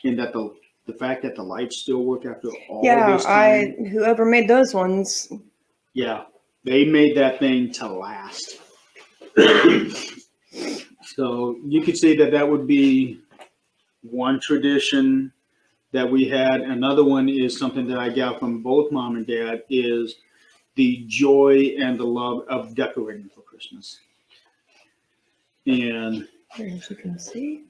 And that the fact that the lights still work after all Yeah, this time. whoever made those ones, Yeah, they made that thing to last. So you could say that would be one tradition that we had. Another one is something that I got from both mom and dad, is the joy and the love of decorating for Christmas. And as you can see.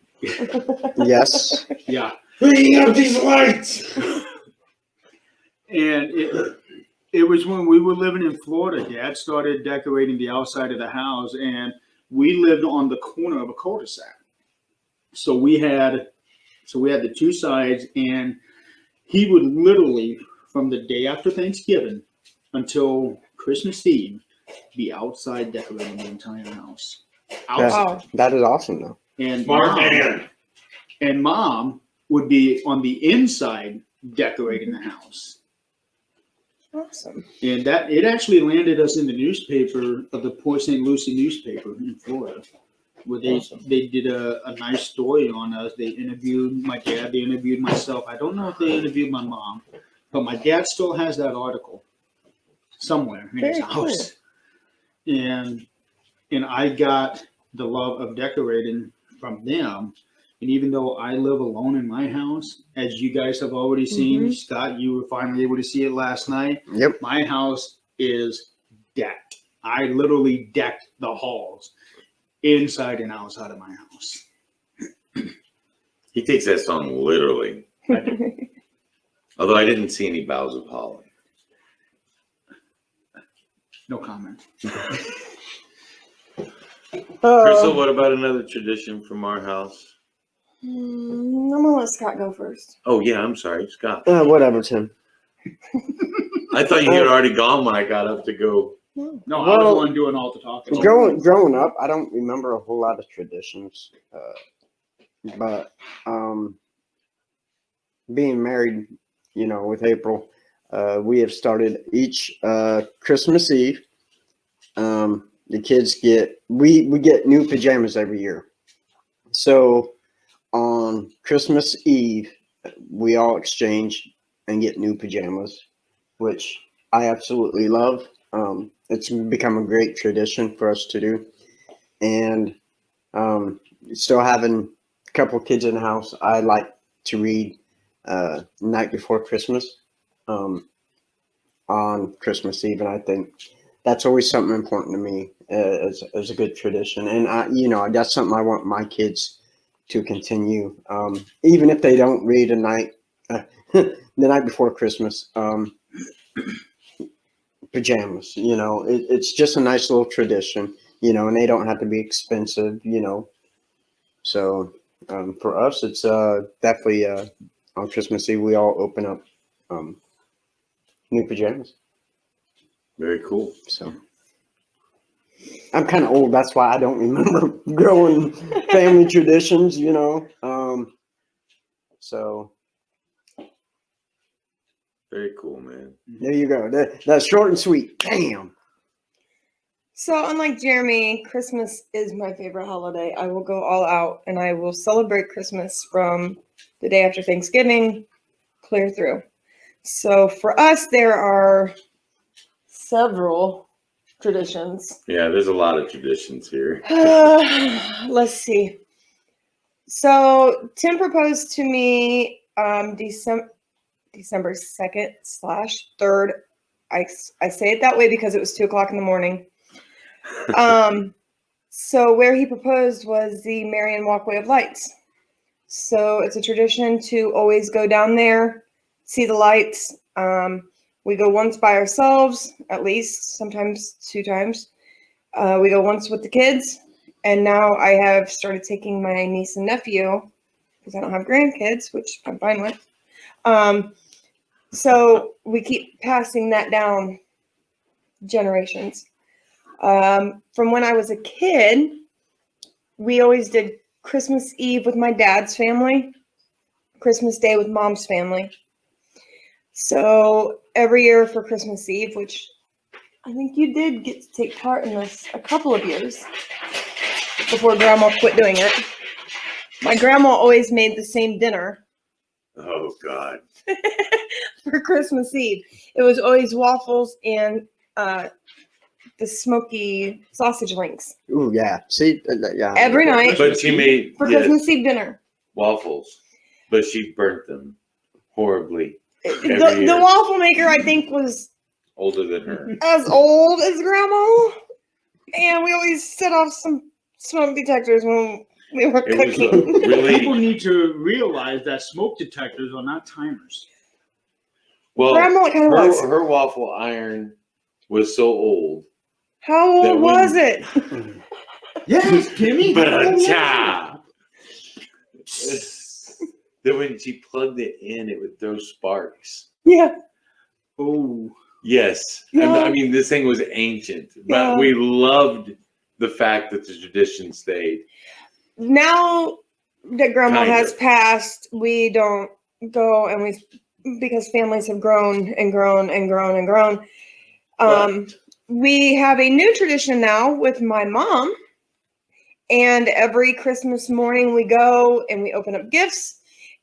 Yes. yeah, Clean up these lights. and it was when we were living in Florida. Dad started decorating the outside of the house, and we lived on the corner of a cul-de-sac. So we had the two sides, and he would literally, from the day after Thanksgiving until Christmas Eve, be outside decorating the entire house. Outside. Wow. That is awesome, though. And Smart man. and mom would be on the inside decorating the house. Awesome. And that it actually landed us in the newspaper of the Port St. Lucie newspaper in Florida, where they did a nice story on us. They interviewed my dad, they interviewed myself. I don't know if they interviewed my mom, but my dad still has that article somewhere in his Very house. And I got the love of decorating from them. And even though I live alone in my house, as you guys have already seen, Scott, you were finally able to see it last night. Yep. My house is decked. I literally decked the halls inside and outside of my house. He takes that song literally. Although I didn't see any boughs of holly. No comment. Crystal, what about another tradition from our house? I'm gonna let Scott go first. Oh yeah, I'm sorry, Scott. Whatever, Tim. I thought you had already gone when I got up to go. No, I Well, was the one doing all the talking. Growing up, I don't remember a whole lot of traditions, but being married, with April, we have started each Christmas Eve. The kids we get new pajamas every year, so on Christmas Eve we all exchange and get new pajamas, which I absolutely love. It's become a great tradition for us to do. And still having a couple of kids in the house, I like to read Night Before Christmas on Christmas Eve. And I think that's always something important to me as a good tradition. And, that's something I want my kids to continue. Even if they don't read the night before Christmas, pajamas, it's just a nice little tradition, and they don't have to be expensive, so for us it's definitely on Christmas Eve we all open up new pajamas. Very cool. So I'm kind of old, that's why I don't remember growing family traditions, so Very cool, man. there you go. That's short and sweet. Damn. So, unlike Jeremy, Christmas is my favorite holiday. I will go all out and I will celebrate Christmas from the day after Thanksgiving clear through. So, for us, there are several traditions. Yeah, there's a lot of traditions here. Let's see. So Tim proposed to me December 2nd/3rd. I say it that way because it was 2:00 in the morning. So where he proposed was the Marion Walkway of Lights. So it's a tradition to always go down there, see the lights. We go once by ourselves, at least, sometimes 2 times. We go once with the kids, and now I have started taking my niece and nephew, because I don't have grandkids, which I'm fine with. So we keep passing that down generations. From when I was a kid, we always did Christmas Eve with my dad's family, Christmas Day with mom's family. So every year for Christmas Eve, which I think you did get to take part in this a couple of years before Grandma quit doing it. My grandma always made the same dinner Oh God. for Christmas Eve. It was always waffles and the smoky sausage links Ooh, yeah. See, yeah. every night But she made for yeah, Christmas Eve dinner. waffles, but she burnt them horribly. The waffle maker, I think, was Older than her. as old as Grandma, and we always set off some smoke detectors when we were It was cooking. People really need to realize that smoke detectors are not timers. well. Grandma kind of was. Her waffle iron was so old. How that old when- was it? Yes, Kimmy. Ba-da-cha! That when she plugged it in, it would throw sparks. Yeah. Oh, Yes. Yeah. I mean, this thing was ancient, but Yeah. we loved the fact that the tradition stayed. Now that Grandma Kind has of. passed, we don't go, and because families have grown and grown and grown and grown. We have a new tradition now with my mom, and every Christmas morning we go and we open up gifts.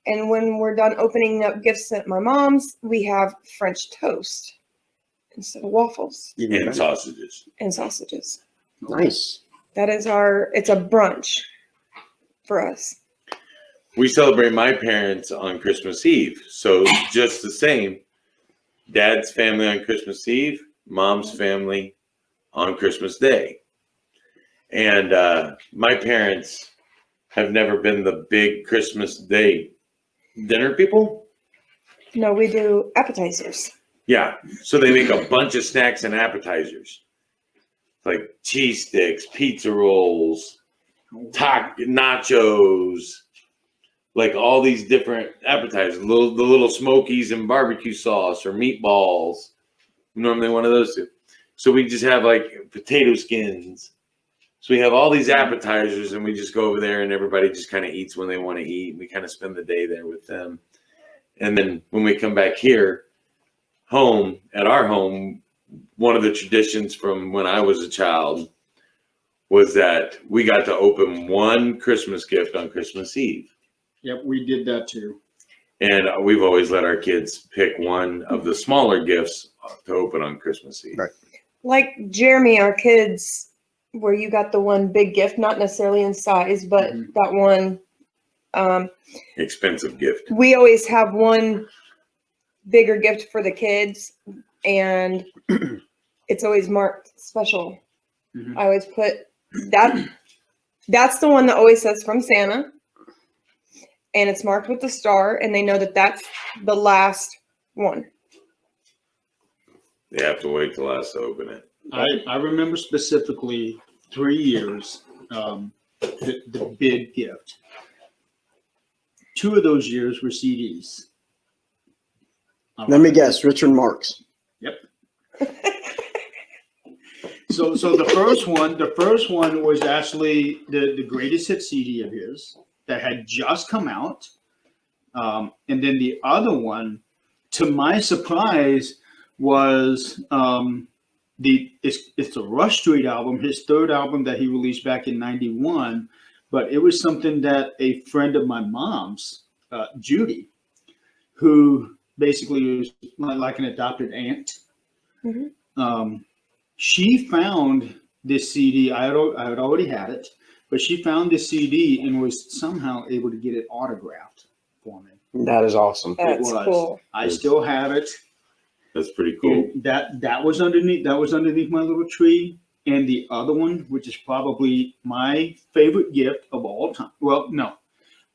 And when we're done opening up gifts at my mom's, we have French toast instead of waffles Even And better. sausages. and sausages. Nice. That is it's a brunch for us. We celebrate my parents on Christmas Eve. So just the same, dad's family on Christmas Eve, mom's family on Christmas Day. And my parents have never been the big Christmas Day dinner people. No, we do appetizers. Yeah. So they make a bunch of snacks and appetizers. Like cheese sticks, pizza rolls, nachos, like all these different appetizers, the little smokies and barbecue sauce or meatballs. Normally one of those two. So we just have like potato skins. So we have all these appetizers and we just go over there and everybody just kind of eats when they want to eat. We kind of spend the day there with them. And then when we come back here, home, at our home, one of the traditions from when I was a child was that we got to open one Christmas gift on Christmas Eve. yep, we did that too. And we've always let our kids pick one of the smaller gifts to open on Christmas Eve. Right. Like Jeremy, our kids, where you got the one big gift, not necessarily in size, but Mhm. that one. Expensive gift. We always have one bigger gift for the kids, and it's always marked special. Mhm. I always put that. That's the one that always says from Santa, and it's marked with the star, and they know that that's the last one. They have to wait till last to open it. I remember specifically 3 years, the big gift. 2 of those years were CDs. Let me guess, Richard Marx. So the first one was actually the greatest hit CD of his that had just come out. And then the other one, to my surprise, was it's a Rush Street album, his third album that he released back in '91. But it was something that a friend of my mom's, Judy, who basically was like an adopted aunt, Mhm. She found this CD. I had already had it, but she found this CD and was somehow able to get it autographed for me. That is awesome. That's was. cool. I still have it. That's pretty cool. And that was underneath my little tree. And the other one, which is probably my favorite gift of all time. Well, no,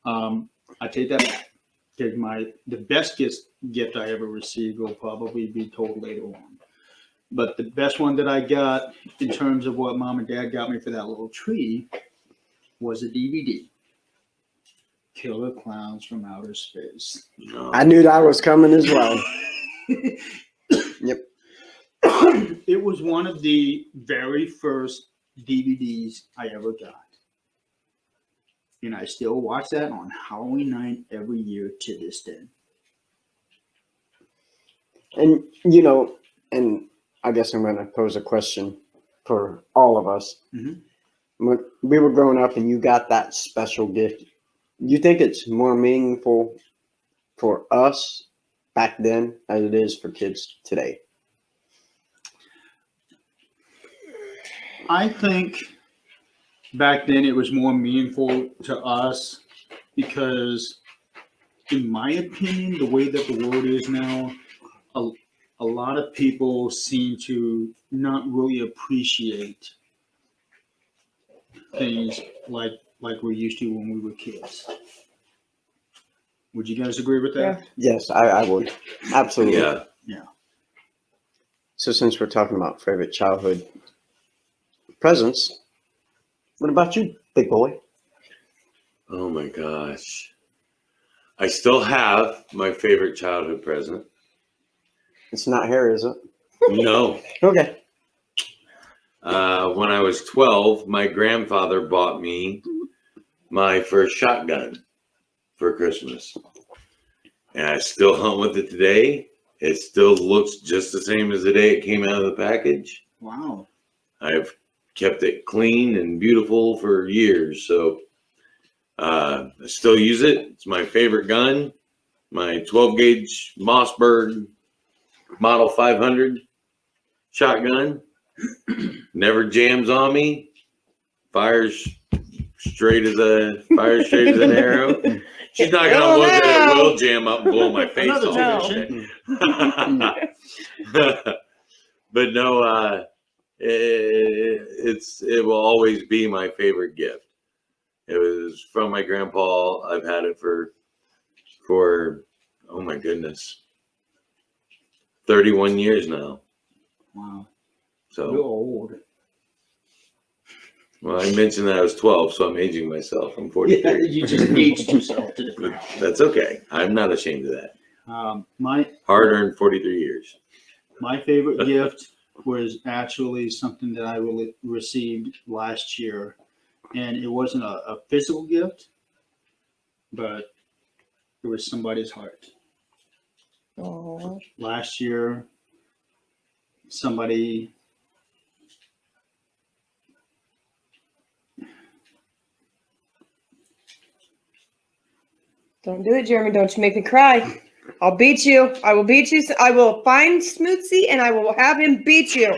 I take that back. Because the best gift I ever received will probably be told later on. But the best one that I got in terms of what Mom and Dad got me for that little tree was a DVD. Killer Clowns from Outer Space. No. I knew that was coming as well. Yep. It was one of the very first DVDs I ever got. And I still watch that on Halloween night every year to this day. And, you know, and I guess I'm going to pose a question for all of us. Mhm. When we were growing up and you got that special gift, do you think it's more meaningful for us back then as it is for kids today? I think back then it was more meaningful to us because, in my opinion, the way that the world is now, a lot of people seem to not really appreciate things like we used to when we were kids. Would you guys agree with that? Yes, I would. Absolutely. Yeah. So since we're talking about favorite childhood presents, what about you, big boy? Oh my gosh. I still have my favorite childhood present. It's not hair, is it? No. Okay. When I was 12, my grandfather bought me my first shotgun for Christmas. And I still hunt with it today. It still looks just the same as the day it came out of the package. Wow. I've kept it clean and beautiful for years. So I still use it. It's my favorite gun. My 12 gauge Mossberg Model 500 shotgun. Never jams on me. Fires straight as an arrow. She's not gonna look that it will jam up and blow my face Another off. tradition. But no, it will always be my favorite gift. It was from my grandpa. I've had it for oh my goodness, 31 years now. Wow. So You're old. well, I mentioned that I was 12, so I'm aging myself. I'm 43. You just aged yourself to the That's okay. I'm not ashamed of that. My Hard-earned 43 years. My favorite gift was actually something that I really received last year, and it wasn't a physical gift, but it was somebody's heart. Aw. Last year, somebody Don't do it, Jeremy. Don't you make me cry. I'll beat you. I will beat you. I will find Smootsy and I will have him beat you.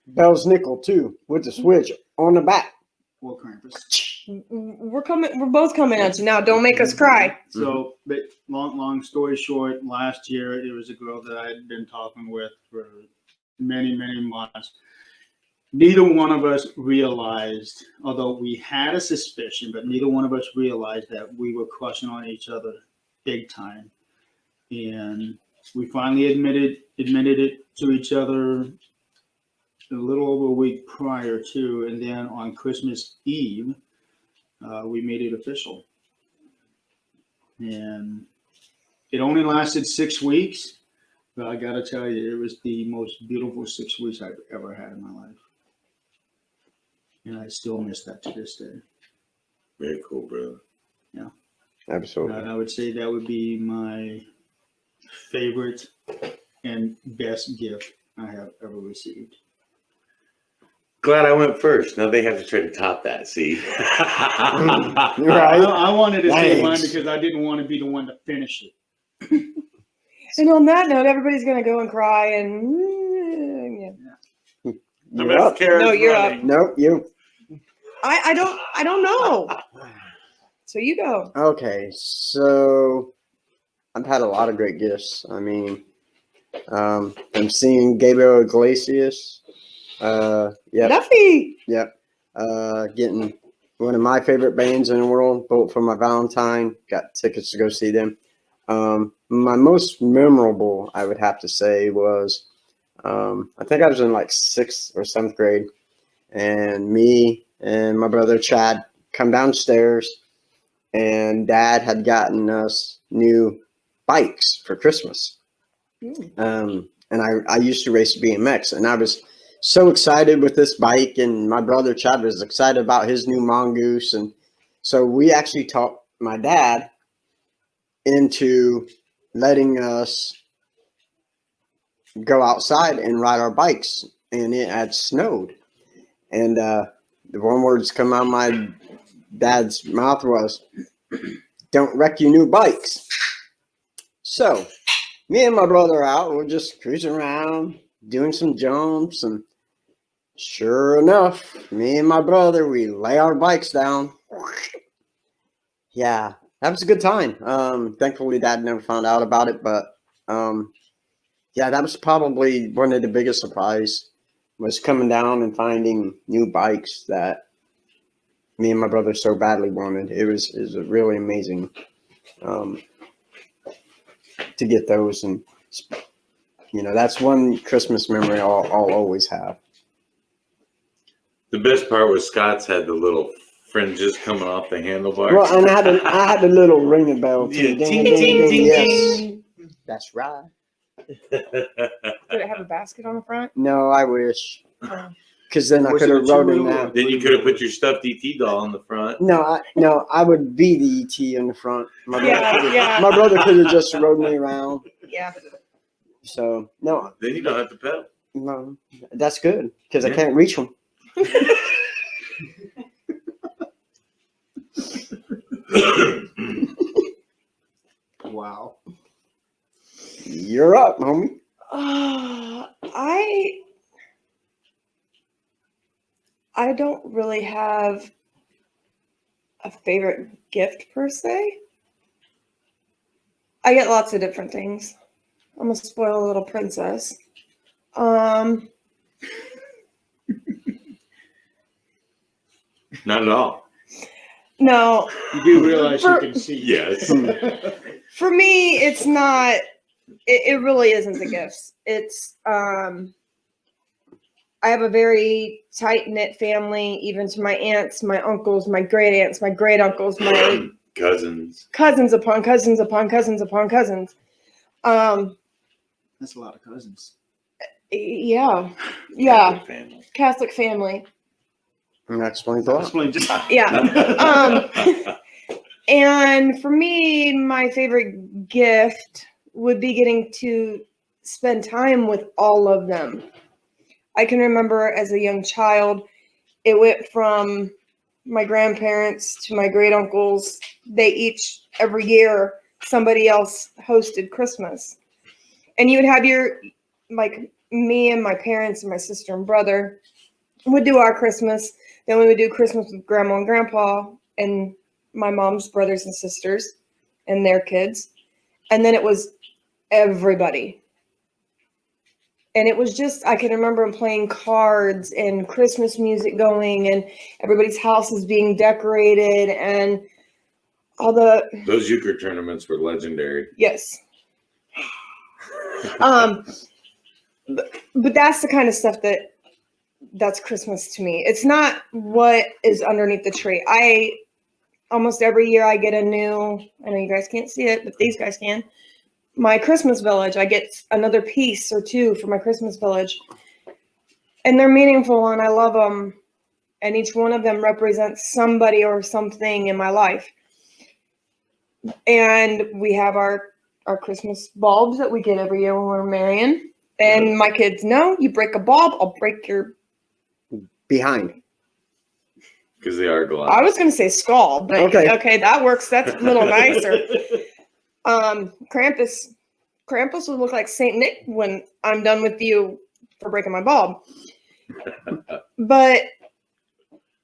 Bell's nickel too, with the switch on the back. or Krampus. We're coming. We're both coming at you now. Don't make us cry. So, but long story short, last year it was a girl that I had been talking with for many months. Neither one of us realized, although we had a suspicion, but neither one of us realized that we were crushing on each other big time. And we finally admitted it to each other a little over a week prior to, and then on Christmas Eve, we made it official. And it only lasted 6 weeks, but I gotta tell you, it was the most beautiful 6 weeks I've ever had in my life. And I still miss that to this day. Very cool, brother. Absolutely. And I would say that would be my favorite and best gift I have ever received. Glad I went first. Now they have to try to top that. See, Right. I wanted to say mine Thanks. because I didn't want to be the one to finish it. And on that note, everybody's gonna go and cry and You're Unless up. Kara's No, you're up. running. Nope, you. I don't know. So you go. Okay, so I've had a lot of great gifts. I mean, I'm seeing Gabriel Iglesias. Yep, Duffy. yep. Getting one of my favorite bands in the world, both for my Valentine. Got tickets to go see them. My most memorable, I would have to say, was I think I was in like 6th or 7th grade, and me and my brother Chad come downstairs, and Dad had gotten us new bikes for Christmas. And I used to race BMX, and I was so excited with this bike, and my brother Chad was excited about his new Mongoose, and so we actually talked my dad into letting us go outside and ride our bikes, and it had snowed, and the one words come out of my dad's mouth was, "Don't wreck your new bikes." So me and my brother are out, we're just cruising around, doing some jumps, and sure enough, me and my brother, we lay our bikes down. Yeah, that was a good time. Thankfully, Dad never found out about it, but yeah, that was probably one of the biggest surprise, was coming down and finding new bikes that me and my brother so badly wanted. It was really amazing to get those, and that's one Christmas memory I'll always have. The best part was Scott's had the little fringes coming off the handlebars. Well, and I had the little ringing bell too. Yeah, Ding, ting, ding, ting, ding, ting, yes. ting. That's right. Did it have a basket on the front? No, I wish, Oh. because then I Was could it have a wrote in two-wheel that. or- Then you could have put your stuffed ET doll on the front. No, I would be the ET in the front. My brother, Yeah, yeah. my brother could have just rode me around. Yeah. So no, Then you don't have to pedal. no, that's good because I Yeah. can't reach them. Wow. You're up, homie. I don't really have a favorite gift per se. I get lots of different things. I'm a spoiled little princess. Not at all. No, You do realize you can see. Yes. for me, it's not. It really isn't the gifts. It's I have a very tight knit family, even to my aunts, my uncles, my great aunts, my great uncles, my Cousins. cousins upon cousins upon cousins upon cousins. That's a lot of cousins. Yeah, Catholic family. Catholic family. And that explains a lot. Explain just. Yeah. And for me, my favorite gift would be getting to spend time with all of them. I can remember as a young child, it went from my grandparents to my great uncles. They each, every year, somebody else hosted Christmas. And you would have like me and my parents and my sister and brother would do our Christmas. Then we would do Christmas with grandma and grandpa and my mom's brothers and sisters and their kids. And then it was everybody. And it was just, I can remember playing cards and Christmas music going and everybody's houses being decorated and all the, Those euchre tournaments were legendary. yes. But that's the kind of stuff that's Christmas to me. It's not what is underneath the tree. Almost every year I get a new, I know you guys can't see it, but these guys can. My Christmas village, I get another piece or two for my Christmas village. And they're meaningful and I love them. And each one of them represents somebody or something in my life. And we have our Christmas bulbs that we get every year when we're marrying. And my kids know, you break a bulb, I'll break your, Behind. Because they are glass. I was going to say skull, but okay, that works. That's a little nicer. Krampus would look like Saint Nick when I'm done with you for breaking my bulb. But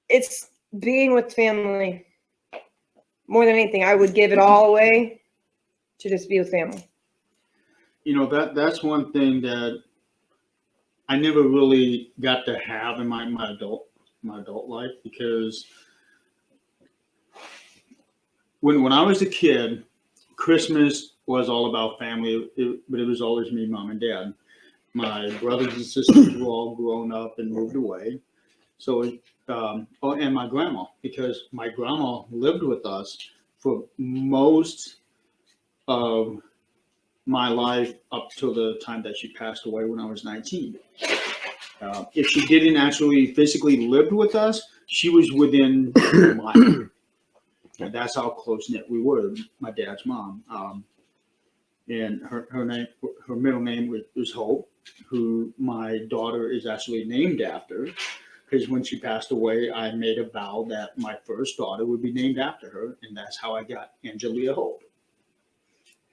it's being with family more than anything. I would give it all away to just be with family. You know, that's one thing that I never really got to have in my adult life, because when I was a kid, Christmas was all about family, but it was always me, mom, and dad. My brothers and sisters were all grown up and moved away. So, and my grandma, because my grandma lived with us for most of my life up till the time that she passed away when I was 19. If she didn't actually physically live with us, she was within a mile. And that's how close knit we were. My dad's mom, and her middle name was Hope, who my daughter is actually named after. Because when she passed away, I made a vow that my first daughter would be named after her, and that's how I got Angelia Hope.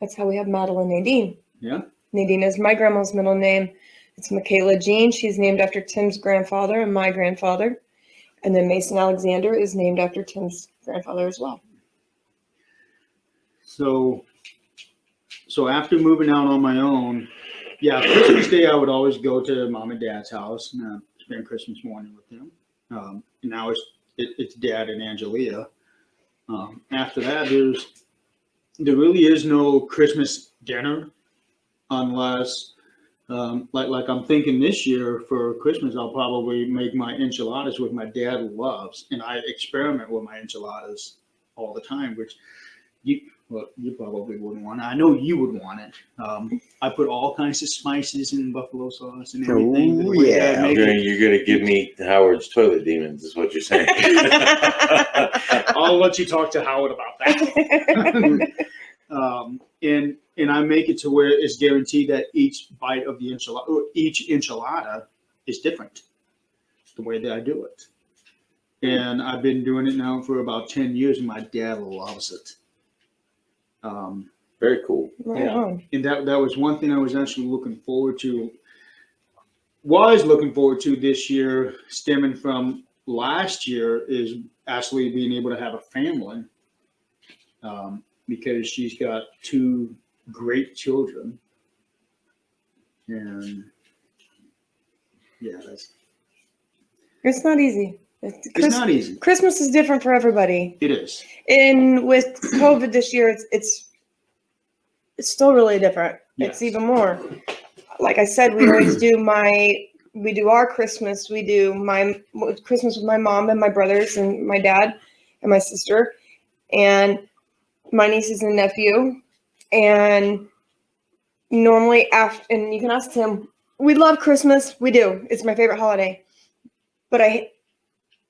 That's how we have Madeline Nadine. Yeah. Nadine is my grandma's middle name. It's Michaela Jean. She's named after Tim's grandfather and my grandfather. And then Mason Alexander is named after Tim's grandfather as well. So after moving out on my own, yeah, Christmas Day I would always go to mom and dad's house and spend Christmas morning with them. Now it's dad and Angelia. After that, there really is no Christmas dinner unless, like I'm thinking this year for Christmas, I'll probably make my enchiladas, which my dad loves, and I experiment with my enchiladas all the time, which you probably wouldn't want it. I know you would want it. I put all kinds of spices and buffalo sauce and everything. Oh, The way that I yeah. make it. You're gonna give me Howard's toilet demons, is what you're saying. I'll let you talk to Howard about that. And I make it to where it's guaranteed that each bite of the enchilada, or each enchilada, is different. The way that I do it, and I've been doing it now for about 10 years, and my dad loves it. Very cool. Right Yeah. on. And that was one thing I was actually looking forward to. Was looking forward to this year, stemming from last year, is actually being able to have a family. Because she's got 2 great children, and yeah, It's not easy. it's not easy. Christmas is different for everybody. It is. And with COVID this year, it's still really different. It's Yes. even more. Like I said, we always do our Christmas. We do my Christmas with my mom and my brothers and my dad and my sister and my nieces and nephew. And normally and you can ask Tim, we love Christmas. We do. It's my favorite holiday. But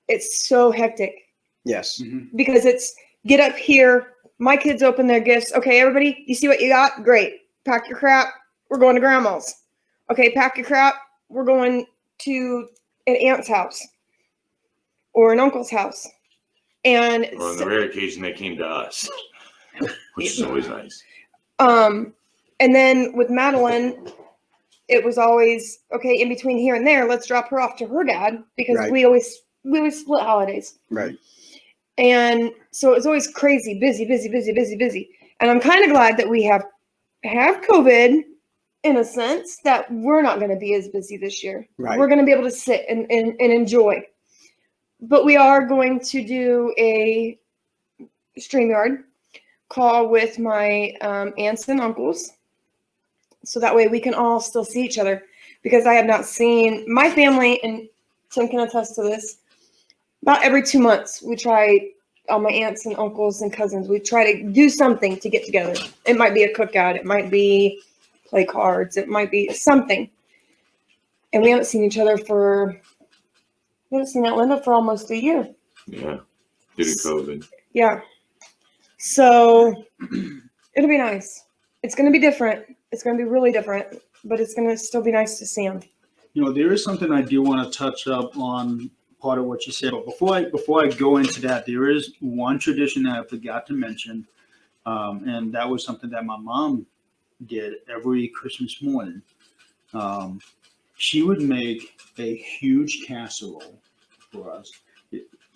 it's so hectic. Yes. Because it's get up here, my kids open their gifts. Okay, everybody, you see what you got? Great. Pack your crap. We're going to grandma's. Okay, pack your crap. We're going to an aunt's house or an uncle's house. And Or on the rare occasion they came to us, which is always nice. and then with Madeline, it was always okay, in between here and there, let's drop her off to her dad, because Right. we always split holidays. Right. And so it's always crazy, busy. And I'm kind of glad that we have COVID, in a sense, that we're not going to be as busy this year. Right. We're going to be able to sit and enjoy. But we are going to do a StreamYard call with my aunts and uncles. So that way we can all still see each other, because I have not seen my family, and Tim can attest to this. About every 2 months, we try, all my aunts and uncles and cousins, we try to do something to get together. It might be a cookout. It might be play cards. It might be something. And we haven't seen each other we haven't seen Linda for almost a year. Yeah, due to COVID. Yeah. So it'll be nice. It's going to be different. It's going to be really different, but it's going to still be nice to see him. You know, there is something I do want to touch up on, part of what you said. But before I go into that, there is one tradition that I forgot to mention, and that was something that my mom did every Christmas morning. she would make a huge casserole for us.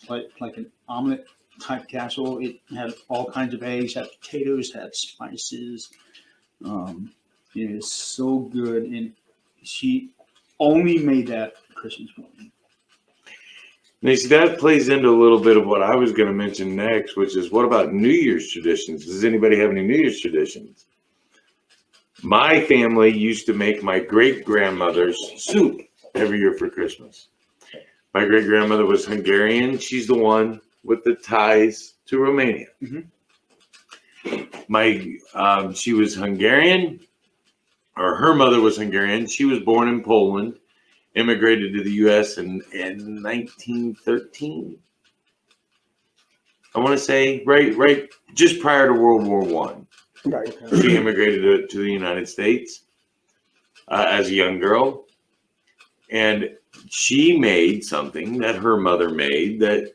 Like an omelet type casserole. It had all kinds of eggs, had potatoes, had spices. It is so good, and she only made that Christmas morning. Now, see, that plays into a little bit of what I was going to mention next, which is what about New Year's traditions? Does anybody have any New Year's traditions? My family used to make my great-grandmother's soup every year for Christmas. My great-grandmother was Hungarian. She's the one with the ties to Romania. She was Hungarian, or her mother was Hungarian. She was born in Poland, immigrated to the U.S. in 1913. I want to say right just prior to World War One. Right. She immigrated to the United States as a young girl, and she made something that her mother made that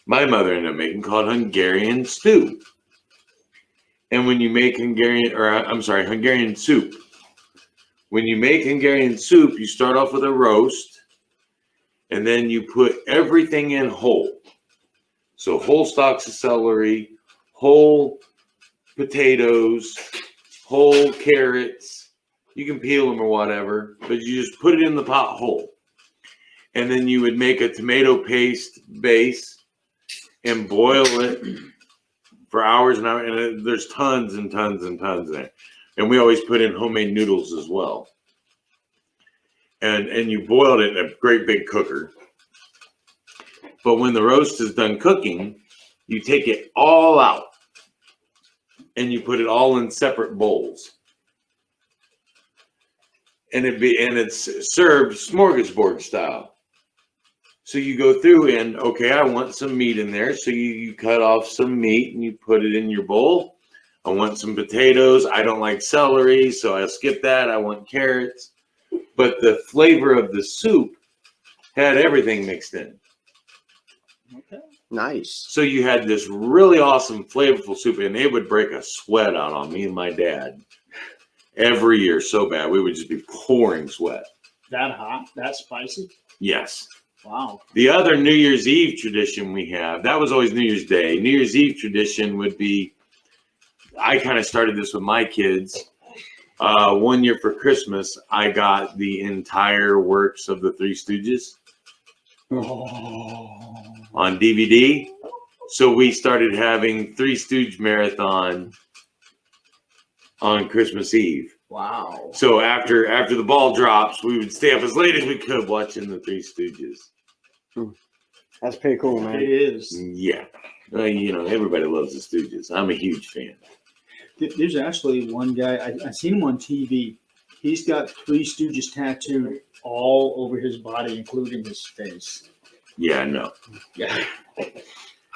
my mother ended up making called Hungarian stew. And when you make Hungarian soup. When you make Hungarian soup, you start off with a roast, and then you put everything in whole. So whole stalks of celery, whole potatoes, whole carrots. You can peel them or whatever, but you just put it in the pot whole. And then you would make a tomato paste base and boil it for hours and hours. And there's tons and tons and tons in it. And we always put in homemade noodles as well. And you boiled it in a great big cooker. But when the roast is done cooking, you take it all out and you put it all in separate bowls. And it's served smorgasbord style. So you go through and, okay, I want some meat in there. So you cut off some meat and you put it in your bowl. I want some potatoes. I don't like celery, so I'll skip that. I want carrots. But the flavor of the soup had everything mixed in. Okay. Nice. So you had this really awesome, flavorful soup, and it would break a sweat out on me and my dad every year so bad. We would just be pouring sweat. That hot? That spicy? Yes. Wow. The other New Year's Eve tradition we have, that was always New Year's Day. New Year's Eve tradition would be, I kind of started this with my kids. One year for Christmas, I got the entire works of the Three Stooges on DVD. So we started having Three Stooge marathon on Christmas Eve. Wow. So after the ball drops, we would stay up as late as we could watching the Three Stooges. That's pretty cool, It man. is. Yeah. Everybody loves the Stooges. I'm a huge fan. There's actually one guy, I seen him on TV. He's got Three Stooges tattooed all over his body, including his face. Yeah, I know. Yeah.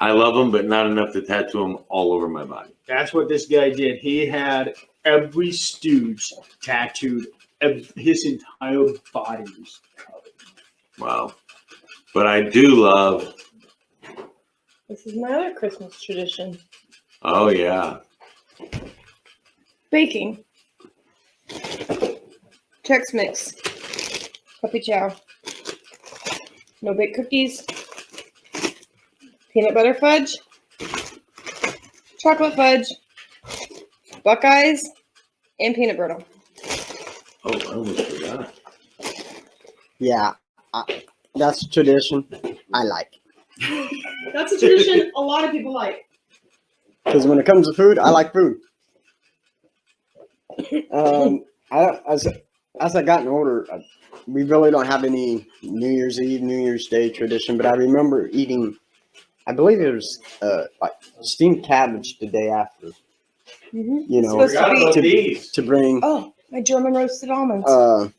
I love them, but not enough to tattoo them all over my body. That's what this guy did. He had every Stooge tattooed. His entire body was covered. Wow. But I do love, This is my other Christmas tradition. oh yeah. Baking. Chex Mix. Puppy Chow. No bake cookies. Peanut butter fudge. Chocolate fudge. Buckeyes. And peanut brittle. Oh, I almost forgot. Yeah, that's a tradition I like. That's a tradition a lot of people like. Because when it comes to food, I like food. As I gotten older, we really don't have any New Year's Eve, New Year's Day tradition. But I remember eating, I believe it was like steamed cabbage the day after. Mm-hmm. You know, Supposed to be- to, these. to bring. Oh, my German roasted almonds.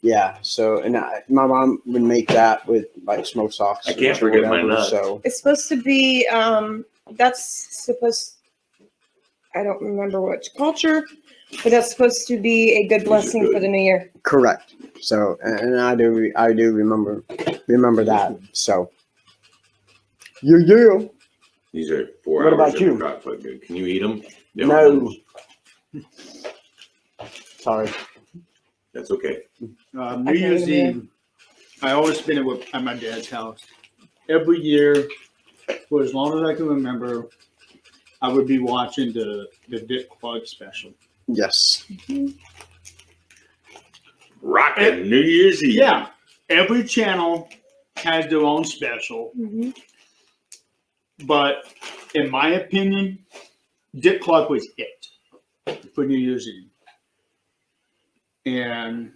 Yeah. So, and my mom would make that with like smoked sausage. I can't or forget my whatever, nuts. So It's supposed to be, I don't remember which culture, but that's supposed to be a good blessing for the new year. correct. So, and I do remember that. So, you. These are 4 What hours about in you? the crock pot. Good. Can you eat them? No. Sorry. That's okay. New can't Year's even Eve, I always spend it at my dad's house. Every year, for as long as I can remember, I would be watching the Dick Clark special. Yes. Rockin' New Year's Eve. Yeah, every channel has their own special, Mhm. but in my opinion, Dick Clark was it for New Year's Eve. And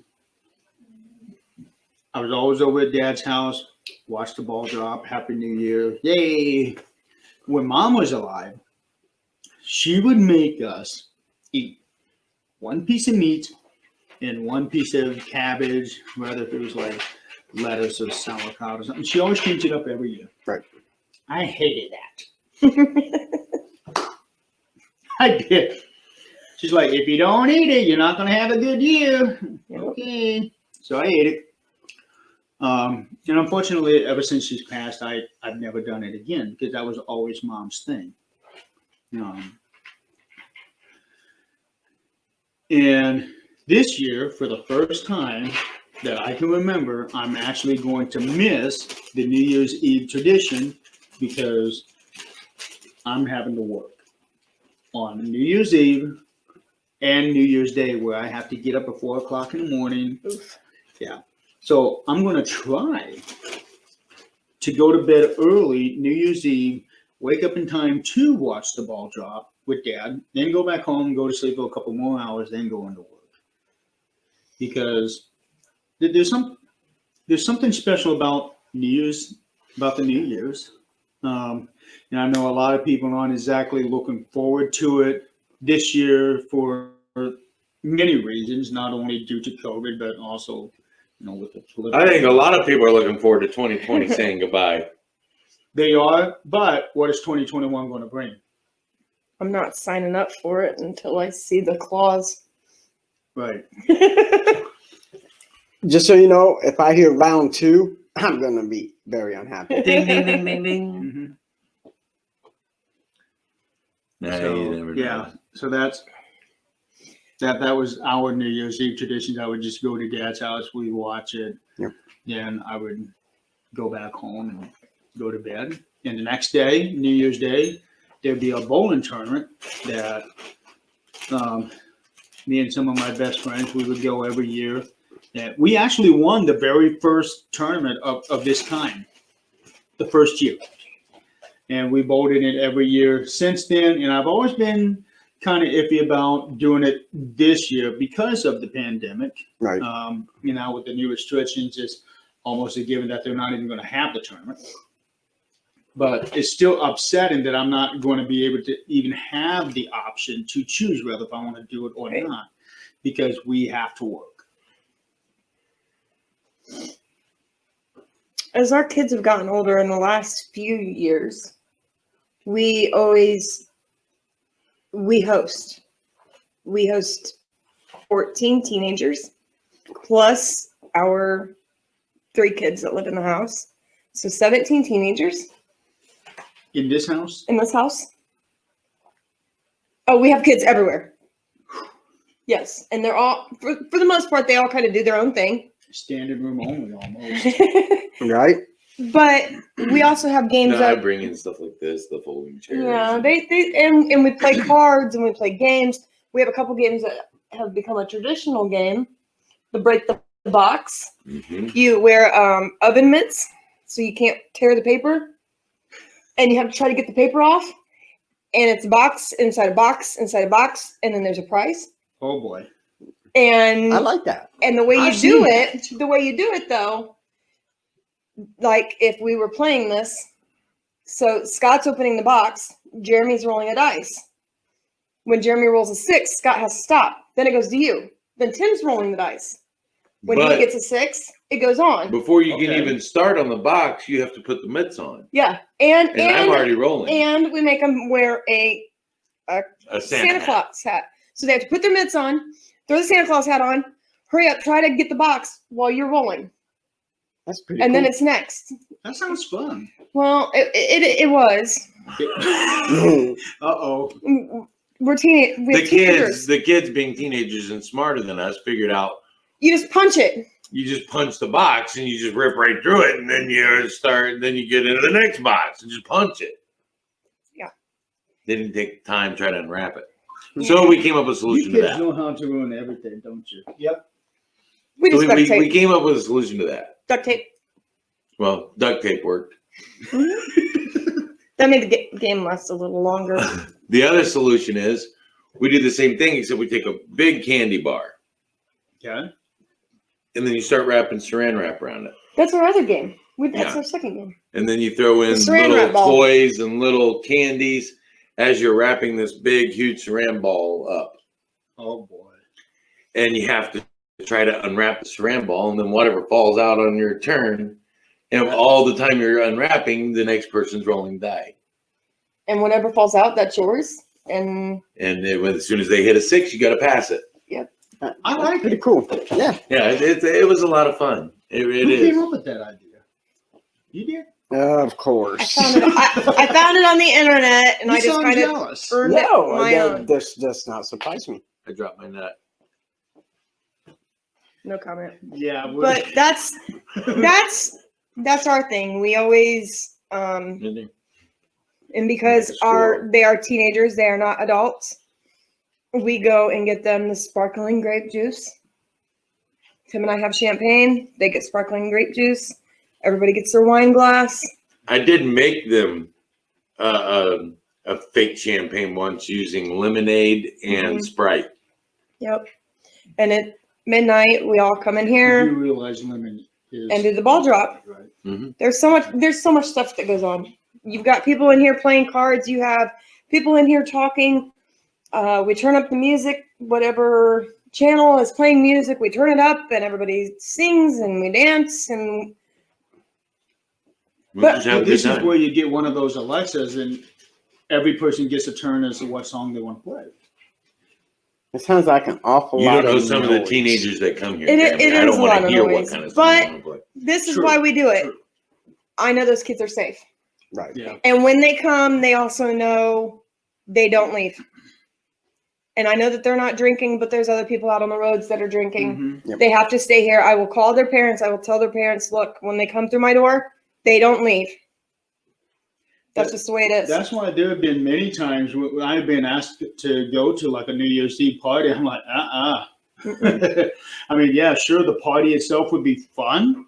I was always over at Dad's house, watch the ball drop, Happy New Year, yay. When Mom was alive, she would make us eat one piece of meat and one piece of cabbage, whether it was like lettuce or sauerkraut or something. She always changed it up every year. Right. I hated that. I did. She's like, if you don't eat it, you're not going to have a good year. Yep. Okay. So I ate it. And unfortunately, ever since she's passed, I've never done it again because that was always Mom's thing. And this year, for the first time that I can remember, I'm actually going to miss the New Year's Eve tradition because I'm having to work on New Year's Eve and New Year's Day, where I have to get up at 4 o'clock in the morning. Oof. Yeah. So I'm going to try to go to bed early New Year's Eve, wake up in time to watch the ball drop with Dad, then go back home, go to sleep for a couple more hours, then go into work. Because there's something special about New Year's, about the New Year's. And I know a lot of people aren't exactly looking forward to it this year for many reasons, not only due to COVID, but also, with the political. I think a lot of people are looking forward to 2020 saying goodbye. They are, but what is 2021 going to bring? I'm not signing up for it until I see the clause. Right. Just so you know, if I hear round 2, I'm gonna be very unhappy. Ding, ding, ding, ding, ding. Mm-hmm. Nah, So, you never know. yeah. So that was our New Year's Eve traditions. I would just go to Dad's house, we watch it. Yep. Then I would go back home and go to bed. And the next day, New Year's Day, there'd be a bowling tournament that me and some of my best friends, we would go every year. And we actually won the very first tournament of this kind, the first year. And we bowled in it every year since then. And I've always been kind of iffy about doing it this year because of the pandemic. Right. With the new restrictions, it's almost a given that they're not even going to have the tournament. But it's still upsetting that I'm not going to be able to even have the option to choose whether if I want to do it or Right. not, because we have to work. As our kids have gotten older in the last few years, we host 14 teenagers plus our 3 kids that live in the house. So 17 teenagers In this house, in this house. Oh, we have kids everywhere. Yes. And they're all, for the most part, they all kind of do their own thing. standard room only almost. Right? But we also have games No, I that, bring in stuff like this, the folding chairs. yeah, and we play cards and we play games. We have a couple games that have become a traditional game. The break the box. Mhm. You wear oven mitts so you can't tear the paper, and you have to try to get the paper off. And it's a box inside a box inside a box, and then there's a prize. Oh boy. And I like that. and the way I've you do seen it though, like if we were playing this, so Scott's opening the box, Jeremy's rolling a dice. When Jeremy rolls a 6, Scott has to stop. Then it goes to you. Then Tim's rolling the dice. When But he gets a 6, it goes on. before you can Okay. even start on the box, you have to put the mitts on. Yeah, and And I'm already rolling. and we make them wear a A Santa hat. Claus hat. So they have to put their mitts on, throw the Santa Claus hat on, hurry up, try to get the box while you're rolling, That's pretty and then cool. it's next. That sounds fun. Well, it was. Uh-oh. We're teenage. We The have teenagers. kids being teenagers and smarter than us figured out You just punch it. You just punch the box and you just rip right through it, and then you get into the next box and just punch it. Yeah. They didn't take time trying to unwrap it. So we came up with a You solution to kids that. know how to ruin everything, don't you? Yep. We So just duct we tape. came up with a solution to that. Duct tape. Well, duct tape worked. That made the game last a little longer. The other solution is we do the same thing, except we take a big candy bar Okay. and then you start wrapping saran wrap around it. That's our other game. That's Yeah. our second game. And then you throw in The saran little wrap ball. toys and little candies as you're wrapping this big, huge saran ball up. Oh boy. And you have to try to unwrap the saran ball, and then whatever falls out on your turn. And all the time you're unwrapping, the next person's rolling die. And whatever falls out, that's yours. And And as soon as they hit a 6, you got to pass it. I like Pretty it. cool. Yeah. Yeah, it was a lot of fun. It Who is. came up with that idea? You did? Of I course. found it. I found it on the internet, and You I just sound kind of jealous. earned it No, on my own. this does not surprise me. I dropped my nut. No comment. Yeah. But that's our thing. We always and because they are teenagers, they are not adults. We go and get them the sparkling grape juice. Tim and I have champagne. They get sparkling grape juice. Everybody gets their wine glass. I did make them a fake champagne once using lemonade and Mhm. Sprite. Yep. And at midnight, we all come in You here realize lemon is and do the ball drop. right. There's so much stuff that goes on. You've got people in here playing cards. You have people in here talking. We turn up the music, whatever channel is playing music, we turn it up and everybody sings and we dance and We But- just have a But good this is time. where you get one of those Alexas, and every person gets a turn as to what song they want to play. It sounds like an awful You lot don't know of some of the noise. teenagers that come here. It is- Jeremy. it I is don't a want lot to of hear noise, what kind of song but- they want to play. this is True, why we do it. true. I know those kids are safe. Right. Yeah. And when they come, they also know they don't leave. And I know that they're not drinking, but there's other people out on the roads that are drinking. Mhm. They have to stay here. I will call their parents. I will tell their parents, look, when they come through my door, they don't leave. That's just the way it is. That's why there have been many times when I've been asked to go to like a New Year's Eve party. I'm like, Mm-mm. I mean, yeah, sure, the party itself would be fun,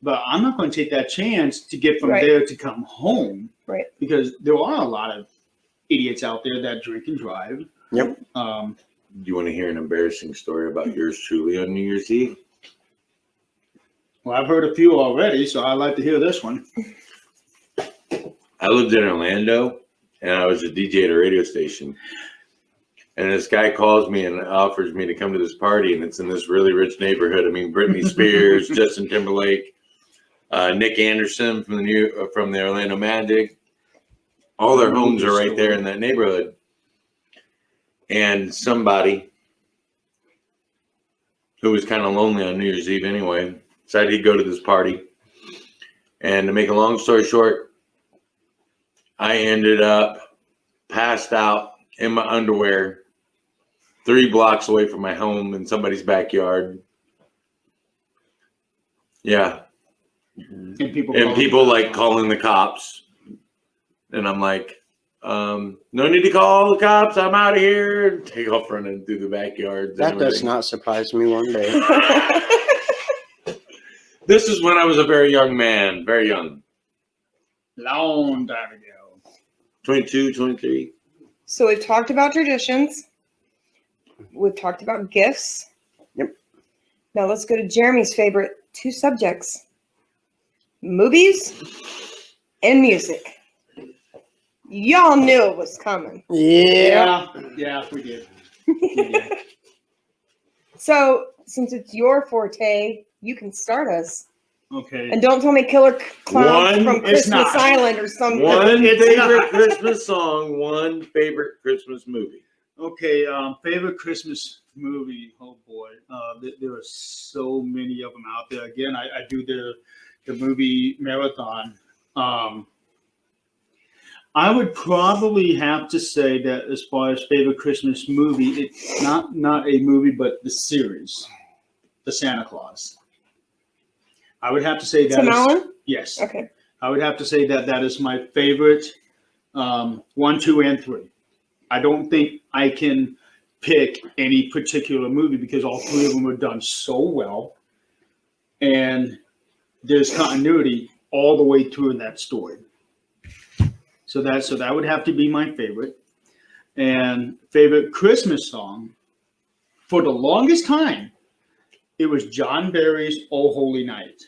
but I'm not going to take that chance to get from Right. there to come home. Right. Because there are a lot of idiots out there that drink and drive. Yep. Um, Do you want to hear an embarrassing story about yours truly on New Year's Eve? well, I've heard a few already, so I'd like to hear this one. I lived in Orlando and I was a DJ at a radio station. And this guy calls me and offers me to come to this party, and it's in this really rich neighborhood. I mean, Britney Spears, Justin Timberlake, Nick Anderson from the Orlando Magic. All their homes are right there in that neighborhood. And somebody who was kind of lonely on New Year's Eve anyway decided he'd go to this party. And to make a long story short, I ended up passed out in my underwear 3 blocks away from my home in somebody's backyard. Yeah. And people, And people like calling the cops. And I'm like, no need to call the cops. I'm out of here. Take off running through the backyards. and That does everything. not surprise me one bit. This is when I was a very young man, very young. long time ago. 22, 23. So we've talked about traditions. We've talked about gifts. Yep. Now let's go to Jeremy's favorite 2 subjects. Movies and music. Y'all knew it was coming. Yeah. Yeah, we did. We did. So since it's your forte, you can start us. Okay. And don't tell me Killer Clowns One, from it's Christmas not. Island or something. One It's favorite not. Christmas song, one favorite Christmas movie. Okay, favorite Christmas movie. Oh boy, there are so many of them out there. Again, I do the movie marathon. I would probably have to say that as far as favorite Christmas movie, it's not a movie, but the series. The Santa Claus. I would have to say that. Tim is- Allen? Yes. Okay. I would have to say that that is my favorite 1, 2, and 3. I don't think I can pick any particular movie because all 3 of them are done so well. And there's continuity all the way through in that story. So that would have to be my favorite. And favorite Christmas song, for the longest time, it was John Barry's "Oh Holy Night."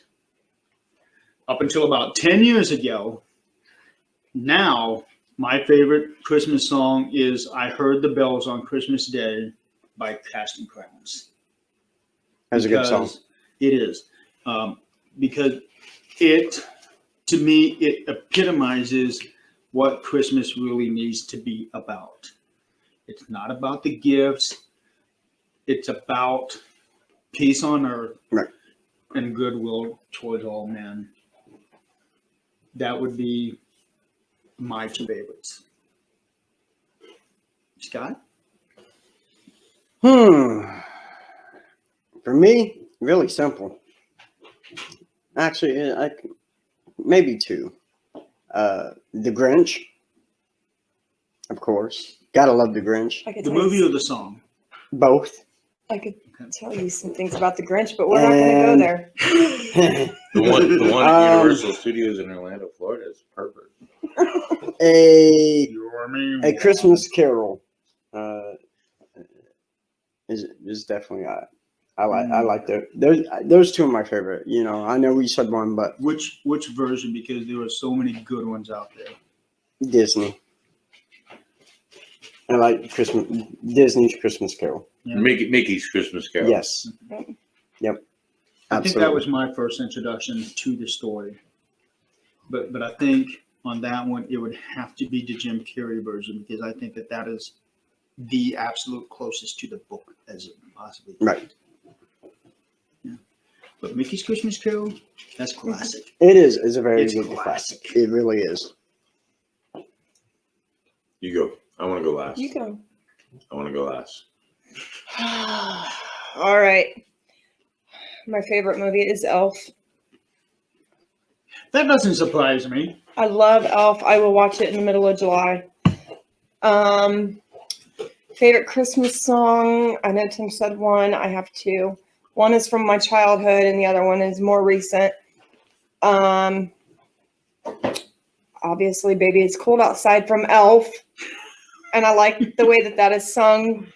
Up until about 10 years ago, now my favorite Christmas song is "I Heard the Bells on Christmas Day" by Casting Crowns. That's a good song. Because it is. Because it, to me, it epitomizes what Christmas really needs to be about. It's not about the gifts. It's about peace on earth, Right. and goodwill towards all men. That would be my 2 favorites. Scott? For me, really simple. Actually, maybe 2. The Grinch, of course. Gotta love the Grinch. I could The tell movie you, or the song? Both. I could tell you some things about the Grinch, but we're not going to go And- there. The one at Um, Universal Studios in Orlando, Florida is perfect. a A Christmas Carol is definitely I like those 2 are my favorite. You know, I know we said one, but Which version? Because there are so many good ones out there. Disney. I like Disney's Christmas Carol. Yeah. Mickey's Christmas Carol. Yes. Yep. I think that was my first introduction to the story. But I think on that one it would have to be the Jim Carrey version because I think that is the absolute closest to the book as it possibly can. Right. Yeah. But Mickey's Christmas Carol, that's classic. It is. It's a very It's good classic. classic. It really is. You go. I want to go last. You go. I want to go last. All right. My favorite movie is Elf. That doesn't surprise me. I love Elf. I will watch it in the middle of July. Favorite Christmas song? I know Tim said one. I have 2. One is from my childhood, and the other one is more recent. Obviously, "Baby It's Cold Outside" from Elf, and I like the way that is sung.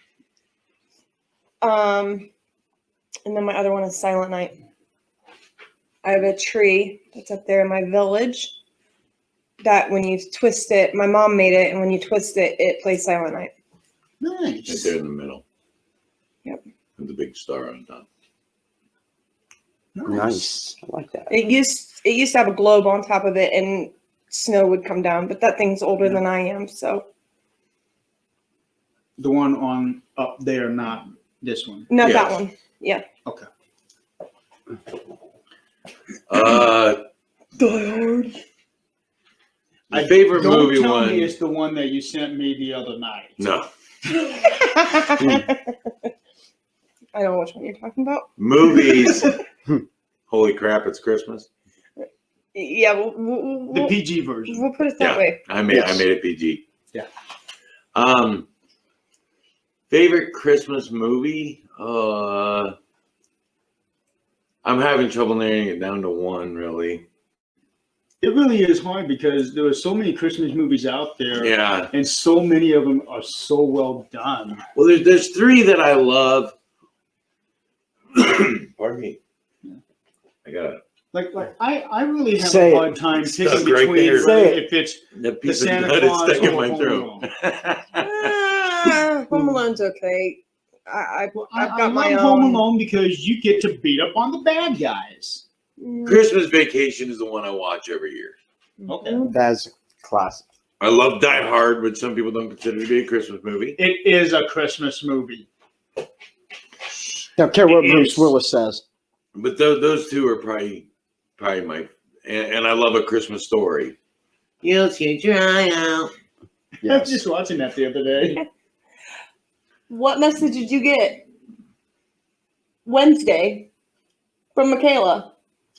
And then my other one is "Silent Night." I have a tree that's up there in my village that when you twist it, my mom made it, and when you twist it, it plays Silent Night. Right Nice. there in the middle. Yep. With the big star on top. Nice. I like that. It used to have a globe on top of it, and snow would come down, but that thing's older than I am, so The one on up there, not this one. not Yeah. that one. Yeah. Okay. Die Hard. My favorite Don't movie tell one. me it's the one that you sent me the other night. No. I don't know which one you're talking about. Movies. Holy crap, it's Christmas. Yeah, The we'll PG version. put it that Yeah. way. I made it PG. Yeah. Favorite Christmas movie? I'm having trouble narrowing it down to one, really. It really is hard because there are so many Christmas movies out there, Yeah. and so many of them are so well done. Well, there's 3 that I love. Pardon me. I got Like I really have Say a it. hard time It's picking stuck right between there. Say it. if it's the piece of Santa nut is Claus stuck in or my Home throat. Home Alone's okay. I've I got my love Home own. Alone because you get to beat up on the bad guys. Christmas Vacation is the one I watch every year. Okay. That's classic. I love Die Hard, which some people don't consider to be a Christmas movie. It is a Christmas movie. Don't care what It Bruce is. Willis says. But those 2 are probably my, and I love A Christmas Story. You'll see dry out. I was Yes. just watching that the other day. What message did you get Wednesday from Michaela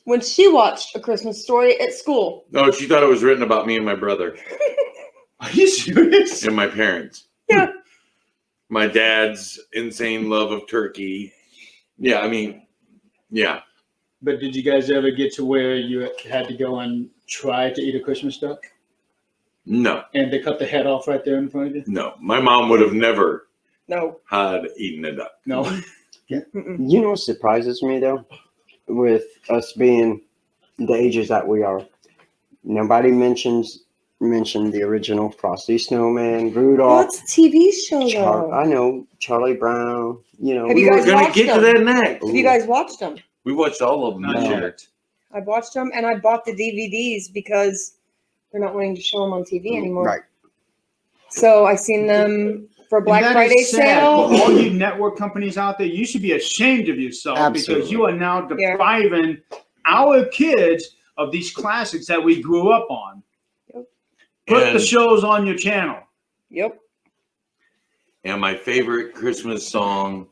when she watched A Christmas Story at school. No, she thought it was written about me and my brother Are you serious? and my parents. Yeah. My dad's insane love of turkey. Yeah, I mean, yeah. But did you guys ever get to where you had to go and try to eat a Christmas duck? No, And they cut the head off right there in front of you? no. My mom would have never No. had eaten a duck. No. Mm-mm. You know what surprises me though, with us being the ages that we are, nobody mentioned the original Frosty Snowman, Well, Rudolph. it's a TV show though. I know Charlie Brown. You know, Have we you were guys We're gonna watched get to them? that next. Have you guys watched them? We watched all of them. Not this No. year. I watched them and I bought the DVDs because they're not wanting to show them on TV anymore. right. So I seen them for Black And that Friday is sad. For sale. all you network companies out there, you should be ashamed of yourself because Absolutely. you are now Yeah. depriving our kids of these classics that we grew up on. Yep. Put And- the shows on your channel. Yep. And my favorite Christmas song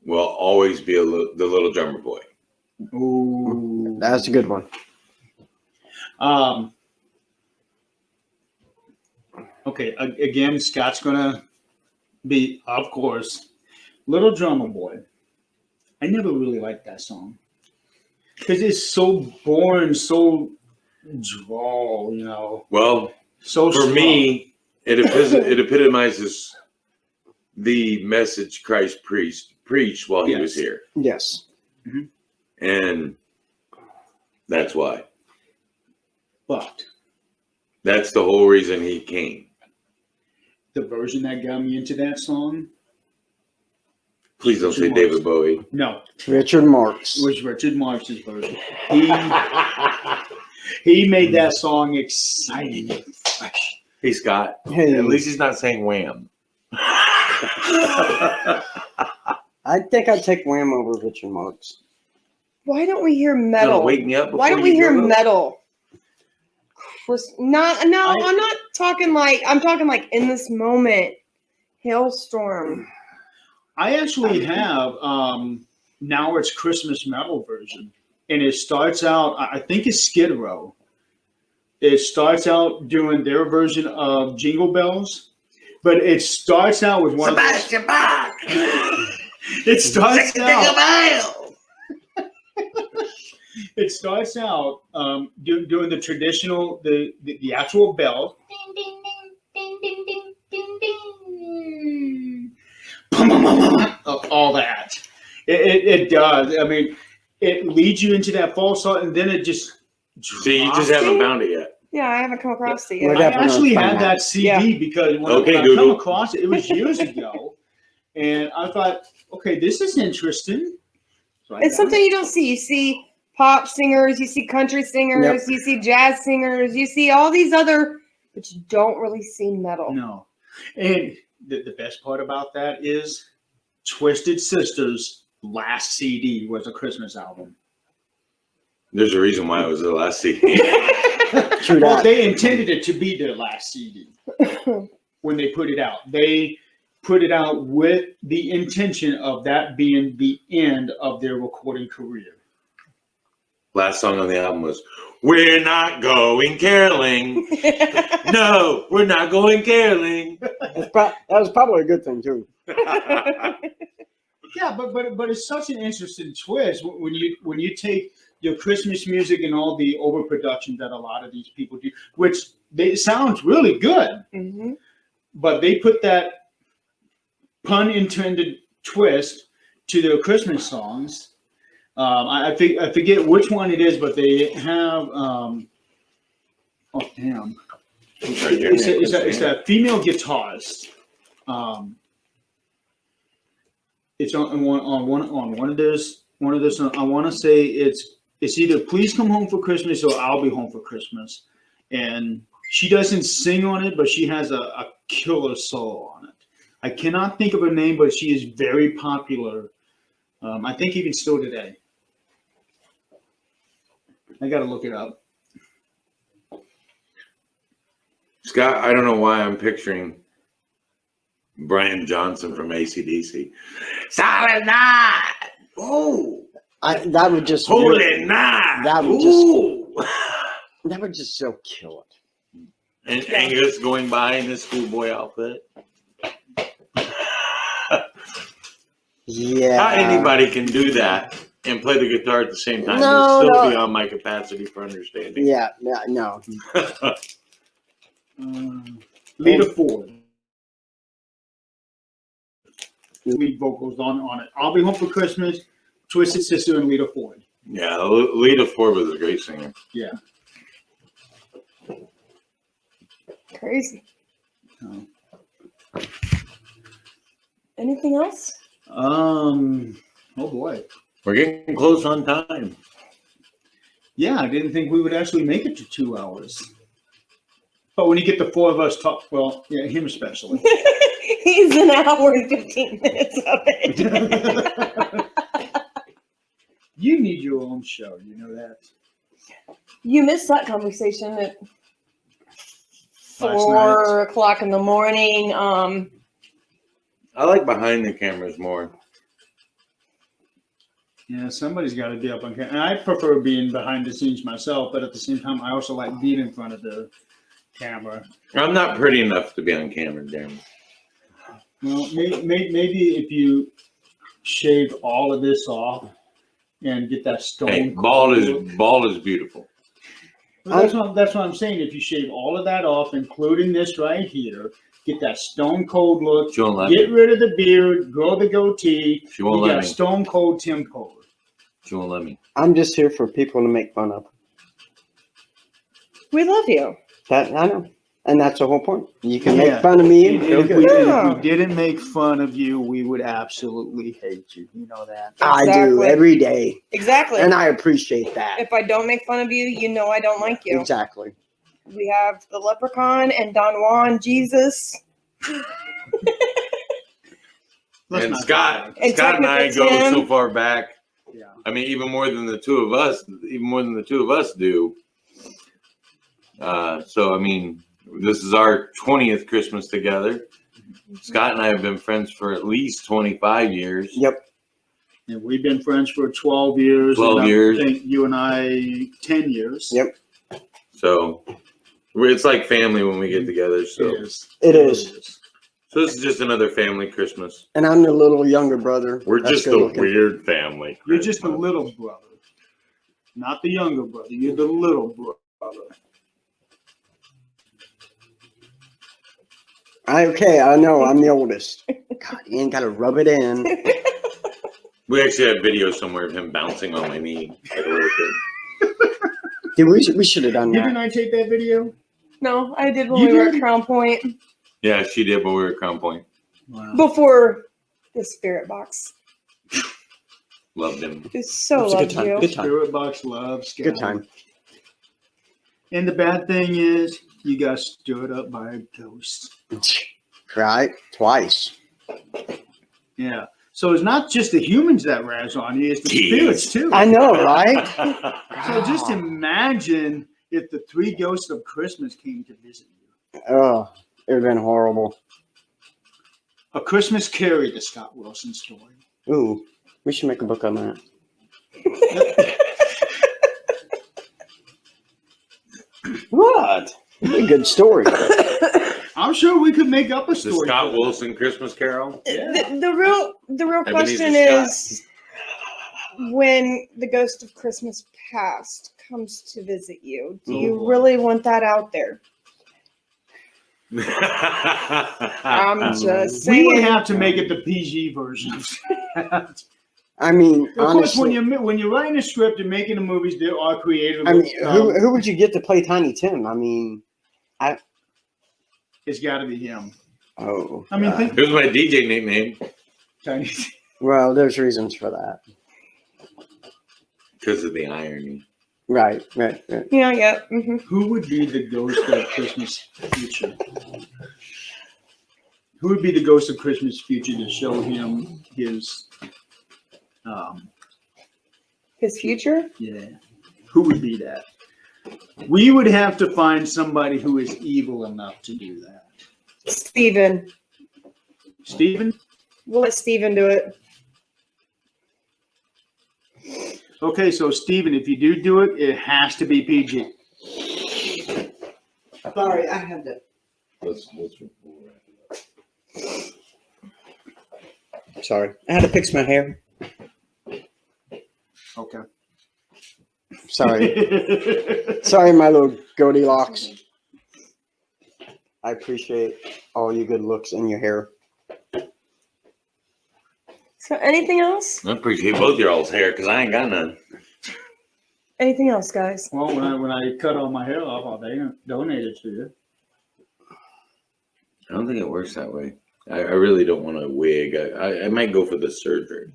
will always be The Little Drummer Boy. Ooh. That's a good one. Okay, again, Scott's gonna be, of course, Little Drummer Boy. I never really liked that song because it's so boring, so drawl, you know, Well, so for slow. me, it epitomizes the message Christ preached while he was Yes. here. Yes. And that's why. But That's the whole reason he came. the version that got me into that song, Please don't say David Bowie. no, Richard Marx. it was Richard Marx's version. He made that song exciting and fresh. Hey, Scott. Hey, At least he's not saying Wham. I think I'd take Wham over Richard Marx. Why don't we hear Gonna metal? wake me up Why don't before we you hear go? metal? No, I'm not talking like I'm talking like in this moment. Hailstorm. I actually have Now It's Christmas metal version, and it starts out. I think it's Skid Row. It starts out doing their version of Jingle Bells, but it starts out with one. Sebastian Bach. It starts Take a out. mile. It starts out doing the traditional, the actual bell. Ding ding ding ding ding ding ding ding. All that. It does. I mean, it leads you into that false thought, and then it just. See, you just haven't found it yet. Yeah, I haven't come across it We're yet. I definitely actually gonna had find that CD Yeah. because when, Okay, when I come Google. across it, it was years ago, and I thought, okay, this is interesting. So I It's got something you don't see. You see pop singers, you see country singers, you see jazz singers, you see all these other, but you don't really see metal. No. And the best part about that is Twisted Sister's last CD was a Christmas album. There's a reason why it was the last CD. True Well, that. they intended it to be their last CD when they put it out. They put it out with the intention of that being the end of their recording career. Last song on the album was "We're Not Going Caroling." No, we're not going caroling. That was probably a good thing too. Yeah, but it's such an interesting twist when you take your Christmas music and all the overproduction that a lot of these people do, which it sounds really good, hmm but they put that pun intended twist to their Christmas songs. I forget which one it is, but they have. Oh damn! It's a female guitarist. It's on one of those. I want to say it's either "Please Come Home for Christmas" or "I'll Be Home for Christmas," and she doesn't sing on it, but she has a killer solo on it. I cannot think of her name, but she is very popular. I think even still today. I got to look it up. Scott, I don't know why I'm picturing Brian Johnson from AC/DC. Silent Night. Oh, that would just holy night. That would that would just so kill it. And Angus going by in his schoolboy outfit. Yeah. Not anybody can do that and play the guitar at the same time. No, It's still no. beyond my capacity for understanding. Yeah, no. Lita Ford. Lead vocals on it. I'll Be Home for Christmas, Twisted Sister, and Lita Ford. Yeah, Lita Ford was a great singer. Yeah. Crazy. Oh. Anything else? Oh boy. We're getting close on time. Yeah, I didn't think we would actually make it to 2 hours. But when you get the four of us talk, well, yeah, him especially. He's an hour and 15 minutes of it. You need your own show, you know that. You missed that conversation at Last 4:00 in the morning. I like behind the cameras more. Yeah, somebody's got to be up on camera. And I prefer being behind the scenes myself, but at the same time, I also like being in front of the camera. I'm not pretty enough to be on camera, Darren. Well, maybe if you shave all of this off and get that stone Hey, cold bald is beautiful. Well, that's what I'm saying. If you shave all of that off, including this right here, get that stone cold look, She won't let get me. rid of the beard, grow the goatee. She won't You let got me. stone cold Tim Poehler. She won't let me. I'm just here for people to make fun of. We love you. That I know. And that's the whole point. You can Yeah. make fun of me And and feel if, good. we, and Yeah. if we didn't make fun of you, we would absolutely hate you. You know that. I do Exactly. every day. Exactly. And I appreciate that. If I don't make fun of you, you know I don't like you. Exactly. We have the Leprechaun and Don Juan, Jesus. Let's And not Scott do And and I Technical go Tim. so far back. that. Yeah. I mean, even more than the two of us do. So, I mean, this is our 20th Christmas together. Scott and I have been friends for at least 25 years. Yep. And we've been friends for 12 years. 12 and years. I think you and I 10 years. Yep. So, it's like family when we get together. So, It is. It is. so this is just another family Christmas. And I'm the little younger brother. We're That's just good a looking. weird family. You're just a little brother. Not the younger brother. You're the little brother. Okay, I know. I'm the oldest. God, you ain't got to rub it in. We actually have video somewhere of him bouncing on my knee. Like a little kid. Dude, we should have done Didn't that. I take that video? No, I did when You we were did? at Crown Point Yeah, she did, but we were at Crown Point. Wow. before the Spirit Box. Loved him. It so It was a loved good time. you. Good time. Spirit Box loves Scott. Good time. And the bad thing is, you got stood up by a ghost. Right? Twice. Yeah. So it's not just the humans that razz on you, it's the Jeez. spirits too. I know, right? So just imagine if the three ghosts of Christmas came to visit you. Oh, it would have been horrible. A Christmas Carrie, the Scott Wilson story. Ooh, we should make a book on that. What? A good story. I'm sure we could make up a The story. Scott for that. Wilson Christmas Carol. The real Ebenezer question Scott. is when the ghost of Christmas past comes to visit you, do you Oh, boy. really want that out there? I'm I'm just We would saying. have to make it the PG version of that. I mean, Of course, when honestly, you're writing a script and making the movies, there are creative. I mean, who would you get to play Tiny Tim? I mean, It's got to be him. oh. I mean, God. think It was my DJ nickname Tiny. Well, there's reasons for that. because of the irony. Right. Yeah. Hmm. Who would be the ghost of Christmas future? Who would be the ghost of Christmas future to show him his? His future? Yeah. Who would be that? We would have to find somebody who is evil enough to do that. Steven. Steven? We'll let Steven do it. Okay, so Steven, if you do it, it has to be PG. Sorry, I had to. Sorry, I had to fix my hair. Okay. Sorry, sorry, my little Goldilocks. I appreciate all your good looks and your hair. So anything else? I appreciate both your all's hair because I ain't got none. Anything else, guys? Well, when I cut all my hair off, I'll donate it to you. I don't think it works that way. I really don't want a wig. I might go for the surgery.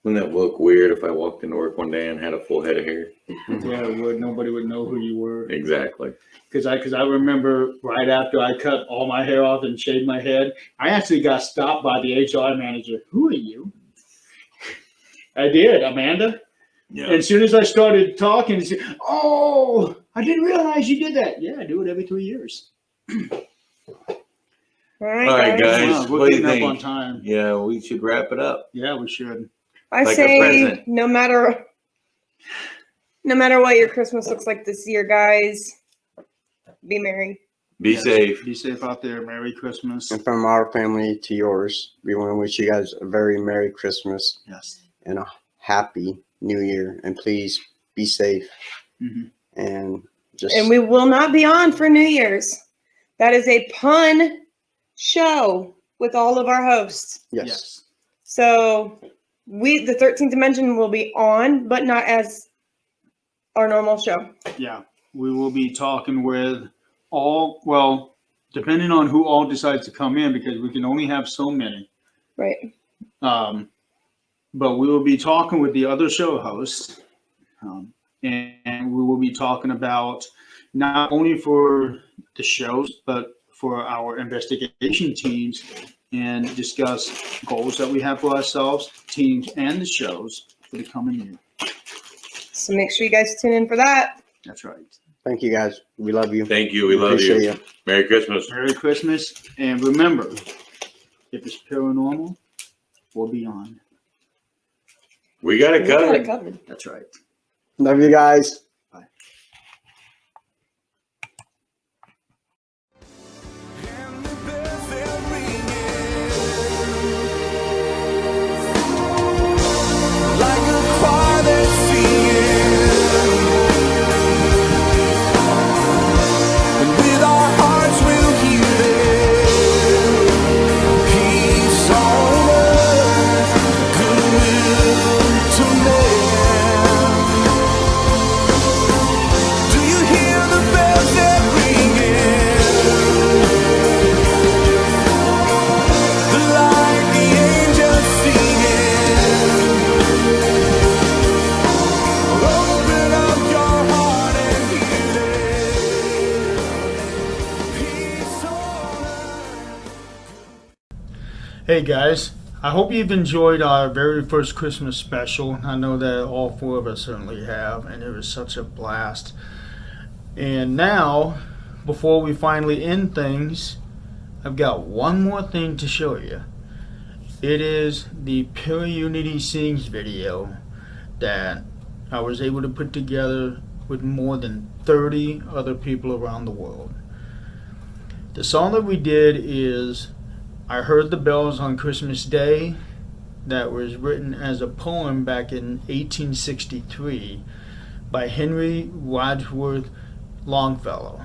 Wouldn't that look weird if I walked into work one day and had a full head of hair? Yeah, it would. Nobody would know who you were. Exactly. Because I remember right after I cut all my hair off and shaved my head, I actually got stopped by the HR manager. Who are you? I did, Amanda. Yeah. And as soon as I started talking, she said, "Oh, I didn't realize you did that." Yeah, I do it every 3 years. All right, All right, guys. Wow, we're what do you getting up on think? time. Yeah, we should wrap it up. Yeah, we should. I Like a say present. no matter what your Christmas looks like this year, guys, be merry. Be Yes. safe. Be safe out there. Merry Christmas. And from our family to yours, we want to wish you guys a very Merry Christmas Yes. and a Happy New Year. And please be safe Mhm. and just. And we will not be on for New Year's. That is a pun show with all of our hosts. yes. So the 13th Dimension will be on, but not as our normal show. Yeah. We will be talking with depending on who all decides to come in, because we can only have so many. Right. But we will be talking with the other show hosts, and we will be talking about not only for the shows, but for our investigation teams, and discuss goals that we have for ourselves, teams, and the shows for the coming year. So make sure you guys tune in for that. That's right. Thank you guys. We love you. Thank you. We love Appreciate you. Merry Christmas. Merry Christmas, and remember, if it's paranormal or beyond, We got it We got it covered. covered. that's right. Love you guys. Hey guys, I hope you've enjoyed our very first Christmas special. I know that all four of us certainly have, and it was such a blast. And now, before we finally end things, I've got one more thing to show you. It is the Pure Unity Sings video that I was able to put together with more than 30 other people around the world. The song that we did is I Heard the Bells on Christmas Day, that was written as a poem back in 1863 by Henry Wadsworth Longfellow.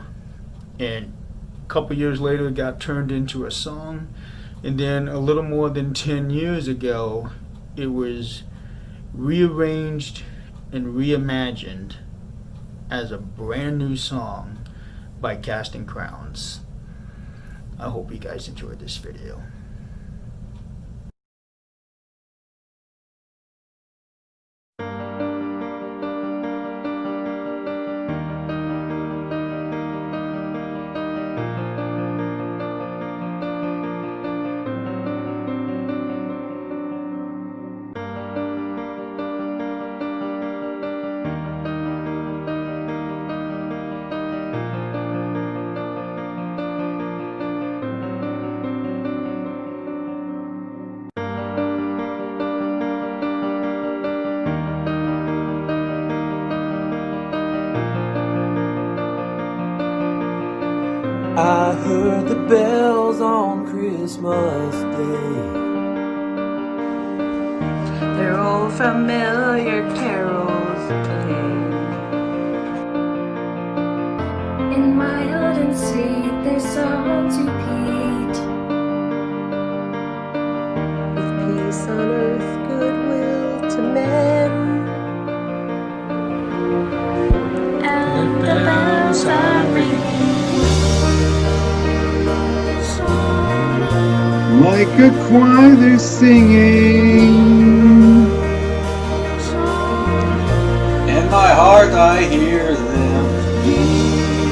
And a couple years later it got turned into a song, and then a little more than 10 years ago it was rearranged and reimagined as a brand new song by Casting Crowns. I hope you guys enjoyed this video. Christmas Day. Their old familiar carols play. And mild and sweet their songs repeat. With peace on earth, goodwill to men. And the bells are ringing. Like a choir they're singing. In my heart I hear them. Peace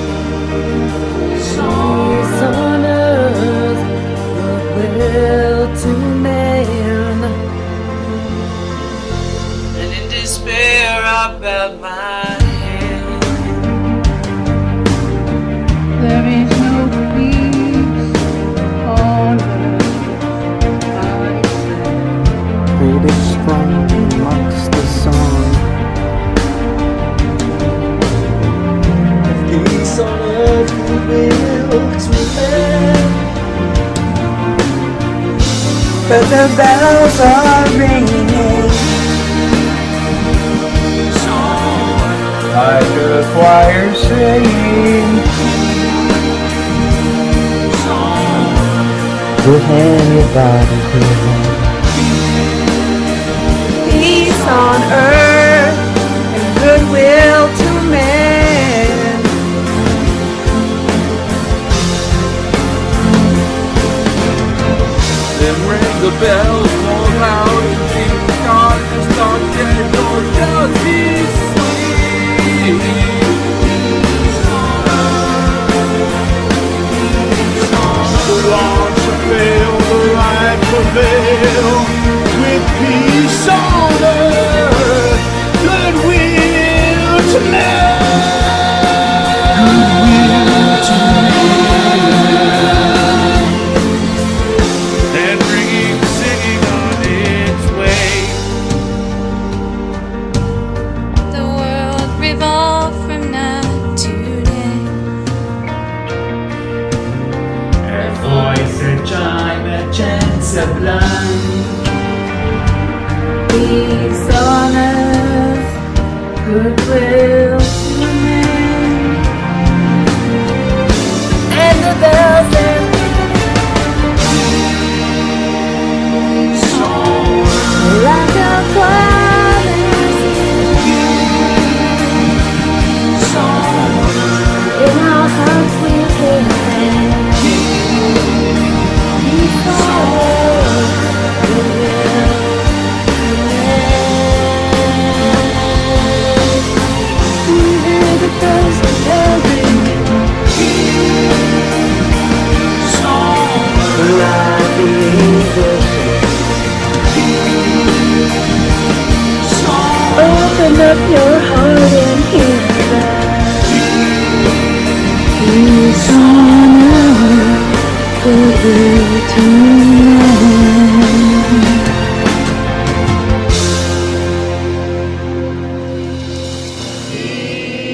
on earth, goodwill to men. And in despair I bowed my head. There is no peace on earth, I say. Read it strong amongst the song. Peace on earth, goodwill to men. But the bells are ringing. Like a choir singing. With anybody here. Peace on earth and goodwill to men. Then ring the bells more loud and Jesus God is not dead, nor does he sleep. The lawn shall fail, the light prevail. With peace on earth, goodwill to men. And bringing singing on its way. The world revolved from night to day. A voice, a chime, a chant sublime. Peace on earth, goodwill to men. And the bells they're like a choir in our hearts we hear them. Peace on earth, goodwill to men. We hear the bells ringing. Like the angels sing. Open up your heart and hear that. Peace on earth, goodwill to men.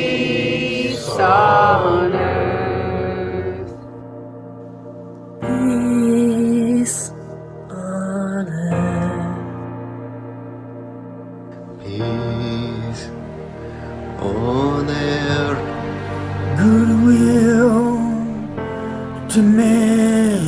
Peace on earth. Peace on earth. Peace on earth. Goodwill to men.